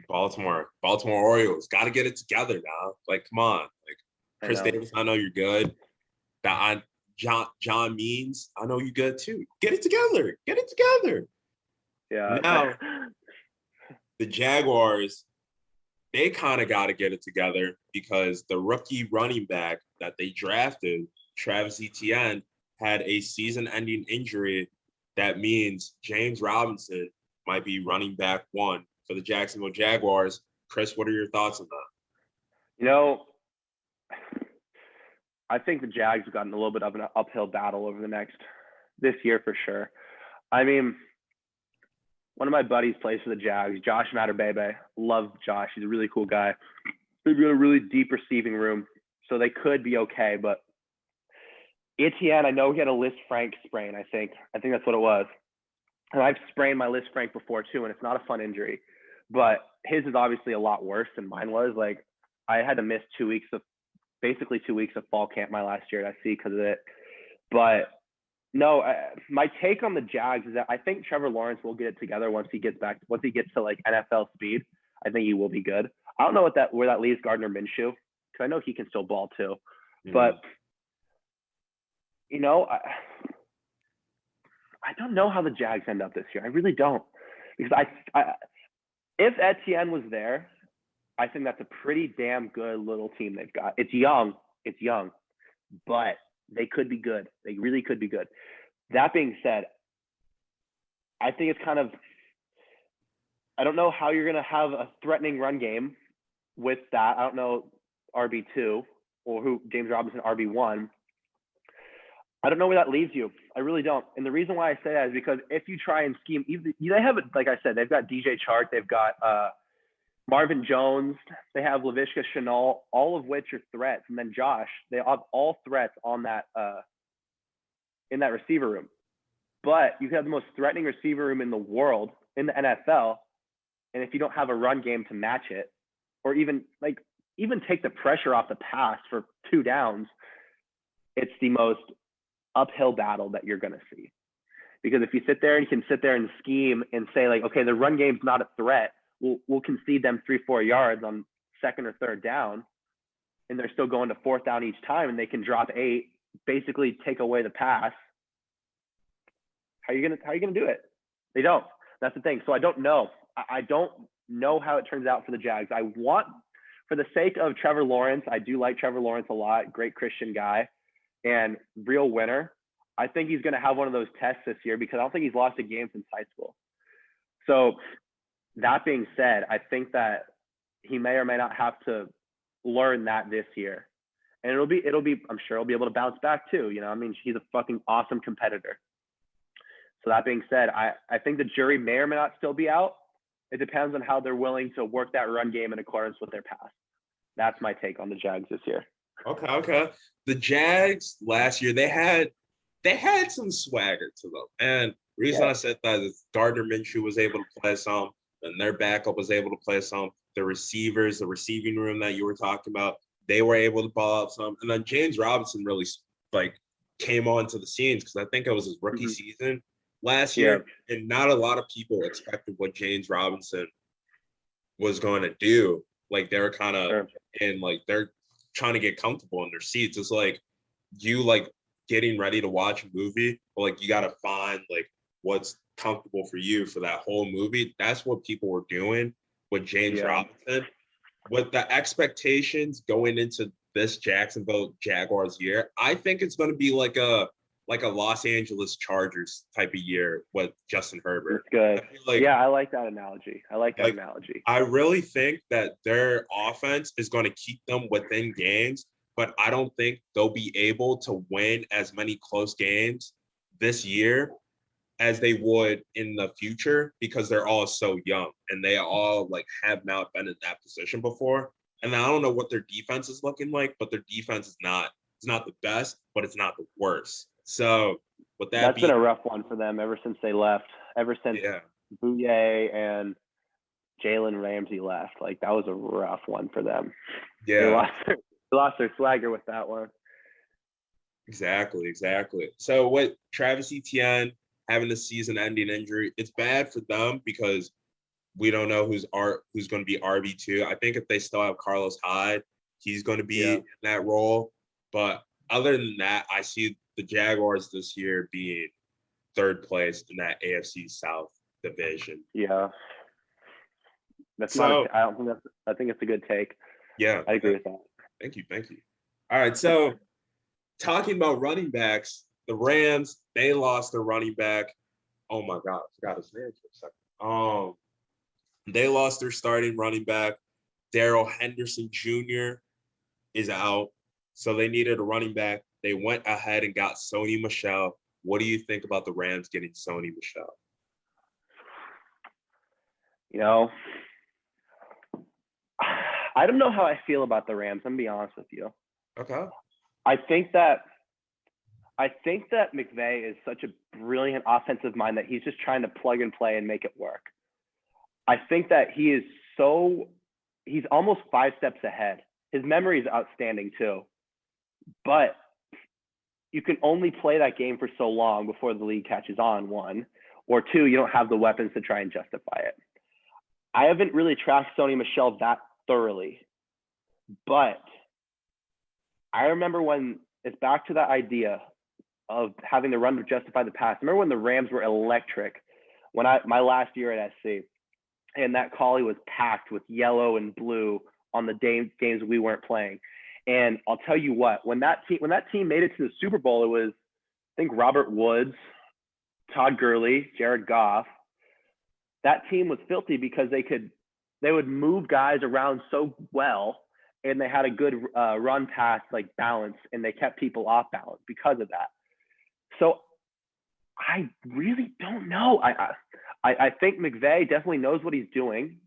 [SPEAKER 1] Baltimore Orioles got to get it together now. Like, come on. Like Chris Davis, I know you're good. John Means, I know you're good too. Get it together.
[SPEAKER 5] Yeah.
[SPEAKER 1] Now, the Jaguars, they kind of got to get it together because the rookie running back that they drafted, Travis Etienne, had a season-ending injury. That means James Robinson might be running back 1 for the Jacksonville Jaguars. Chris, what are your thoughts on that?
[SPEAKER 5] I think the Jags have gotten a little bit of an uphill battle over this year for sure. I mean, one of my buddies plays for the Jags, Josh Matterbebe. Love Josh. He's a really cool guy. They've got a really deep receiving room, so they could be okay. But Etienne, I know he had a Lisfranc sprain, I think. I think that's what it was. And I've sprained my Lisfranc before too, and it's not a fun injury. But his is obviously a lot worse than mine was. Like I had to miss 2 weeks of fall camp my last year at SC because of it. But no, my take on the Jags is that I think Trevor Lawrence will get it together once he gets to like NFL speed. I think he will be good. I don't know where that leaves Gardner Minshew because I know he can still ball too. Mm-hmm. But I don't know how the Jags end up this year. I really don't, because if Etienne was there, I think that's a pretty damn good little team they've got. It's young, but they could be good. They really could be good. That being said, I think it's kind of, I don't know how you're going to have a threatening run game with that. I don't know RB2 or who James Robinson RB1. I don't know where that leaves you. I really don't. And the reason why I say that is because if you try and scheme, they have it, like I said, they've got DJ Chark, they've got Marvin Jones, they have Laviska Shenault, all of which are threats. And then Josh, they have all threats on that in that receiver room. But you have the most threatening receiver room in the world, in the NFL. And if you don't have a run game to match it, or even take the pressure off the pass for 2 downs, it's the most uphill battle that you're going to see. Because if you sit there and you can sit there and scheme and say like, okay, the run game's not a threat, we'll concede them 3-4 yards on 2nd or 3rd down, and they're still going to 4th down each time, and they can drop 8, basically take away the pass. How are you gonna do it? They don't. That's the thing. So I don't know. I don't know how it turns out for the Jags. I want, for the sake of Trevor Lawrence, I do like Trevor Lawrence a lot. Great Christian guy and real winner. I think he's going to have one of those tests this year because I don't think he's lost a game since high school. So that being said, I think that he may or may not have to learn that this year. And it'll be, I'm sure he'll be able to bounce back too. He's a fucking awesome competitor. So that being said, I think the jury may or may not still be out. It depends on how they're willing to work that run game in accordance with their past. That's my take on the Jags this year.
[SPEAKER 1] Okay. The Jags last year, they had some swagger to them. And the reason I said that is Gardner Minshew was able to play some, and their backup was able to play some. The receivers, the receiving room that you were talking about, they were able to ball up some. And then James Robinson really came onto the scenes because I think it was his rookie season. last year, and not a lot of people expected what James Robinson was going to do. Like they're kind of and like they're trying to get comfortable in their seats. It's like you like getting ready to watch a movie, but like you got to find like what's comfortable for you for that whole movie. That's what people were doing with James Robinson. With the expectations going into this Jacksonville Jaguars year, I think it's going to be like a Los Angeles Chargers type of year with Justin Herbert.
[SPEAKER 5] That's good. I like that analogy. I
[SPEAKER 1] really think that their offense is going to keep them within games, but I don't think they'll be able to win as many close games this year as they would in the future because they're all so young and they all like have not been in that position before. And I don't know what their defense is looking like, but their defense is not the best, but it's not the worst. So with that's
[SPEAKER 5] been a rough one for them ever since they left. Ever since Bouye and Jalen Ramsey left, like that was a rough one for them.
[SPEAKER 1] Yeah,
[SPEAKER 5] they lost their swagger with that one.
[SPEAKER 1] Exactly. So with Travis Etienne having the season-ending injury, it's bad for them because we don't know who's going to be RB2. I think if they still have Carlos Hyde, he's going to be in that role. But other than that, I see the Jaguars this year being third place in that AFC South division.
[SPEAKER 5] Yeah. I think it's a good take.
[SPEAKER 1] Yeah.
[SPEAKER 5] I agree with that.
[SPEAKER 1] Thank you. All right. So talking about running backs, the Rams, they lost their running back. Oh my God, I forgot his name for a second. They lost their starting running back. Darrell Henderson Jr. is out. So they needed a running back. They went ahead and got Sony Michel. What do you think about the Rams getting Sony Michel?
[SPEAKER 5] You know, I don't know how I feel about the Rams. I'm going to be honest with you.
[SPEAKER 1] Okay.
[SPEAKER 5] I think that McVay is such a brilliant offensive mind that he's just trying to plug and play and make it work. I think that he's almost 5 steps ahead. His memory is outstanding too. But you can only play that game for so long before the league catches on, 1. Or 2, you don't have the weapons to try and justify it. I haven't really tracked Sony Michel that thoroughly. But I remember when it's back to that idea of having the run to justify the pass. I remember when the Rams were electric when my last year at SC, and that collie was packed with yellow and blue on the games we weren't playing. And I'll tell you what, when that team made it to the Super Bowl, it was, I think, Robert Woods, Todd Gurley, Jared Goff. That team was filthy because they would move guys around so well, and they had a good run pass like balance, and they kept people off balance because of that. So I really don't know. I think McVay definitely knows what he's doing.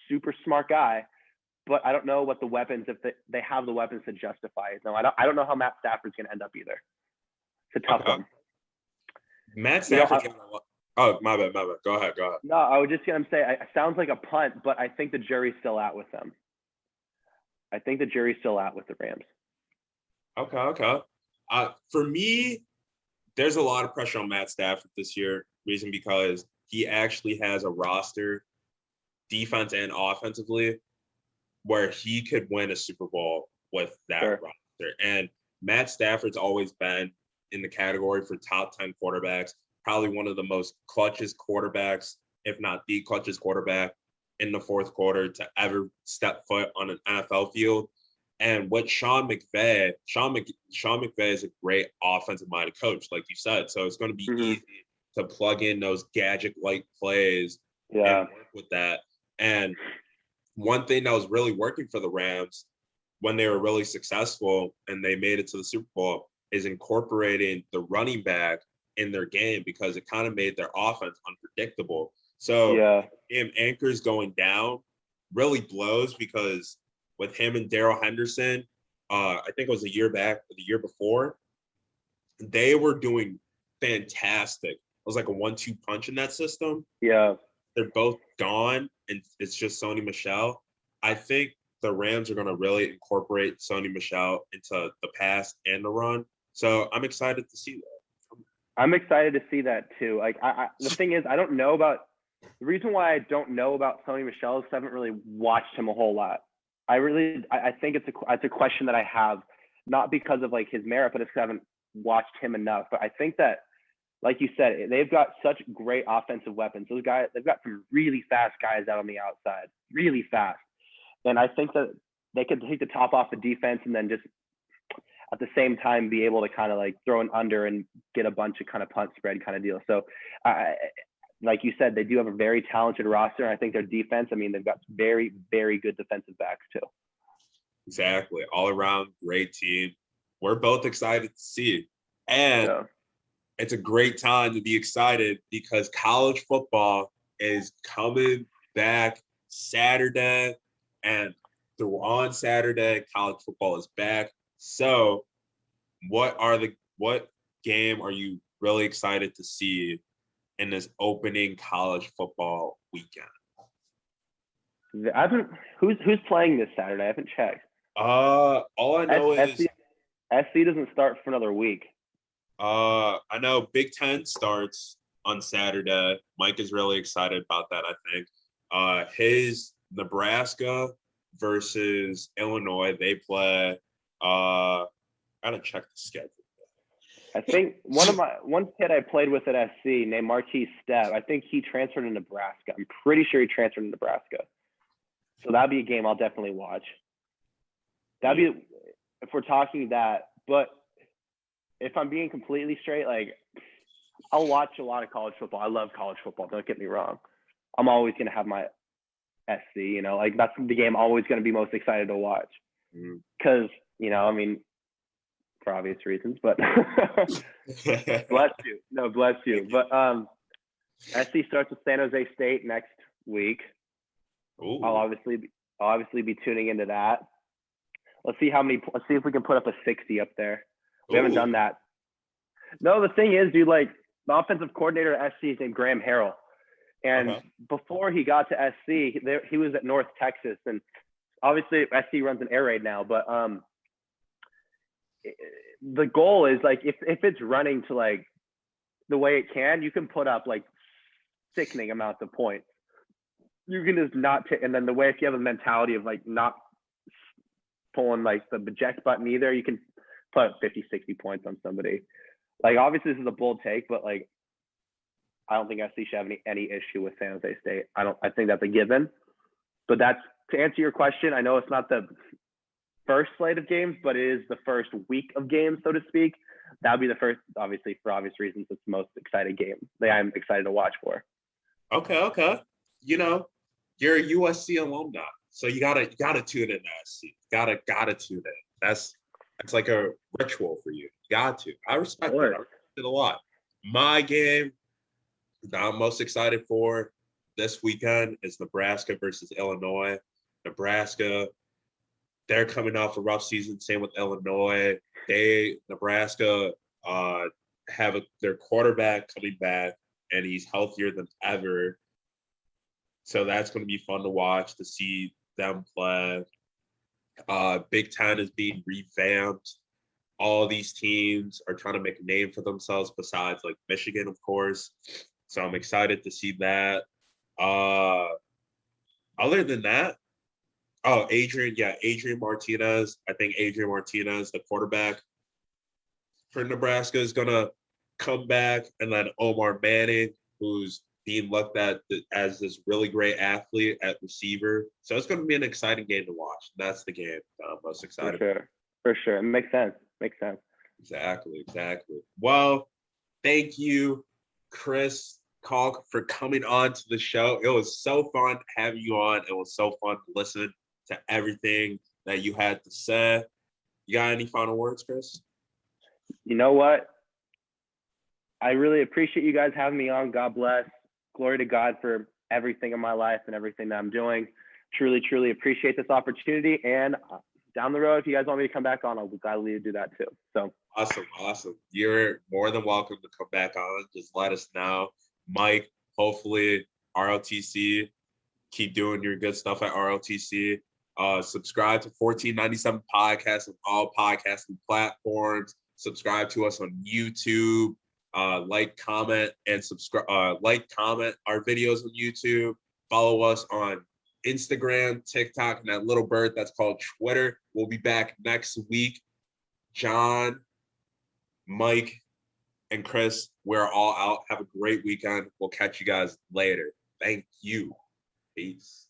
[SPEAKER 5] Super smart guy, but I don't know what the weapons, if they have the weapons to justify it. No, I don't know how Matt Stafford's going to end up either. It's a tough one.
[SPEAKER 1] Matt Stafford. Oh, my bad. Go ahead.
[SPEAKER 5] No, I was just going to say, it sounds like a punt, but I think the jury's still out with them. I think the jury's still out with the Rams.
[SPEAKER 1] Okay. For me, there's a lot of pressure on Matt Stafford this year. Reason because he actually has a roster, defense and offensively, where he could win a Super Bowl with that roster. And Matt Stafford's always been in the category for top 10 quarterbacks, probably one of the most clutchest quarterbacks, if not the clutchest quarterback in the fourth quarter to ever step foot on an NFL field. And what Sean McVay is a great offensive-minded coach, like you said. So it's going to be easy to plug in those gadget-like plays and work with that. And one thing that was really working for the Rams when they were really successful and they made it to the Super Bowl is incorporating the running back in their game because it kind of made their offense unpredictable. So him anchors going down really blows because with him and Darrell Henderson, I think it was the year before, they were doing fantastic. It was like a 1-2 punch in that system.
[SPEAKER 5] Yeah.
[SPEAKER 1] They're both gone, and it's just Sony Michel. I think the Rams are going to really incorporate Sony Michel into the pass and the run. So I'm excited to see that.
[SPEAKER 5] I'm excited to see that too. Like, the thing is, I don't know about the reason why I don't know about Sony Michel is 'cause I haven't really watched him a whole lot. I think it's a question that I have, not because of like his merit, but it's 'cause I haven't watched him enough. But I think that, like you said, they've got such great offensive weapons. Those guys, they've got some really fast guys out on the outside, really fast. And I think that they could take the top off the defense and then just at the same time be able to kind of like throw an under and get a bunch of kind of punt spread kind of deal. So like you said, they do have a very talented roster. And I think their defense, I mean, they've got very, very good defensive backs too.
[SPEAKER 1] Exactly. All around great team. We're both excited to see it. And it's a great time to be excited because college football is coming back Saturday. And on Saturday, college football is back. So what game are you really excited to see in this opening college football weekend?
[SPEAKER 5] Who's playing this Saturday? I haven't checked.
[SPEAKER 1] All I know is
[SPEAKER 5] SC doesn't start for another week.
[SPEAKER 1] I know Big Ten starts on Saturday. Mike is really excited about that, I think. His Nebraska versus Illinois, they play. I gotta check the schedule.
[SPEAKER 5] I think one kid I played with at SC named Marquise Stepp, I think he transferred to Nebraska. I'm pretty sure he transferred to Nebraska. So that'd be a game I'll definitely watch. That'd be if we're talking that. But if I'm being completely straight, like I'll watch a lot of college football. I love college football. Don't get me wrong. I'm always gonna have my SC. You know, like that's the game I'm always gonna be most excited to watch. Because I mean, for obvious reasons, but bless you. No, bless you. But SC starts with San Jose State next week.
[SPEAKER 1] Ooh.
[SPEAKER 5] I'll obviously be tuning into that. Let's see if we can put up a 60 up there. We haven't done that. No, the thing is, dude, like the offensive coordinator at SC is named Graham Harrell. And before he got to SC, he was at North Texas. And obviously SC runs an air raid now, but the goal is like if it's running to like the way it can, you can put up like sickening amounts of points. You can just not and then the way if you have a mentality of like not pulling like the eject button either, you can put 50, 60 points on somebody. Like obviously this is a bold take, but like I don't think SC should have any issue with San Jose State. I think that's a given. But that's to answer your question. I know it's not the first slate of games, but it is the first week of games, so to speak. That'll be the first, obviously, for obvious reasons, it's the most exciting game that I'm excited to watch for.
[SPEAKER 1] Okay. You're a USC alumni, so you gotta tune in to SC. Gotta tune in. That's like a ritual for you. Got to. I respect it. I respect it a lot. My game that I'm most excited for this weekend is Nebraska versus Illinois. Nebraska, they're coming off a rough season. Same with Illinois. Nebraska have their quarterback coming back, and he's healthier than ever. So that's going to be fun to watch, to see them play. Big Ten is being revamped. All these teams are trying to make a name for themselves besides like Michigan, of course. So I'm excited to see that. Other than that, Adrian Martinez. I think Adrian Martinez, the quarterback for Nebraska, is going to come back. And then Omar Manning, who's being looked at as this really great athlete at receiver. So it's going to be an exciting game to watch. That's the game that I'm most excited about.
[SPEAKER 5] For sure. It makes sense.
[SPEAKER 1] Exactly. Well, thank you, Chris Kolk, for coming on to the show. It was so fun having you on. It was so fun to listen to everything that you had to say. You got any final words, Chris?
[SPEAKER 5] You know what? I really appreciate you guys having me on. God bless. Glory to God for everything in my life and everything that I'm doing. Truly, truly appreciate this opportunity. And down the road, if you guys want me to come back on, I'll gladly do that too. So
[SPEAKER 1] awesome. You're more than welcome to come back on. Just let us know. Mike, hopefully ROTC, keep doing your good stuff at ROTC. Subscribe to 1497 Podcast on all podcasting platforms. Subscribe to us on YouTube. Like, comment, and subscribe. Like, comment our videos on YouTube. Follow us on Instagram, TikTok, and that little bird that's called Twitter. We'll be back next week. John, Mike, and Chris, we're all out. Have a great weekend. We'll catch you guys later. Thank you. Peace.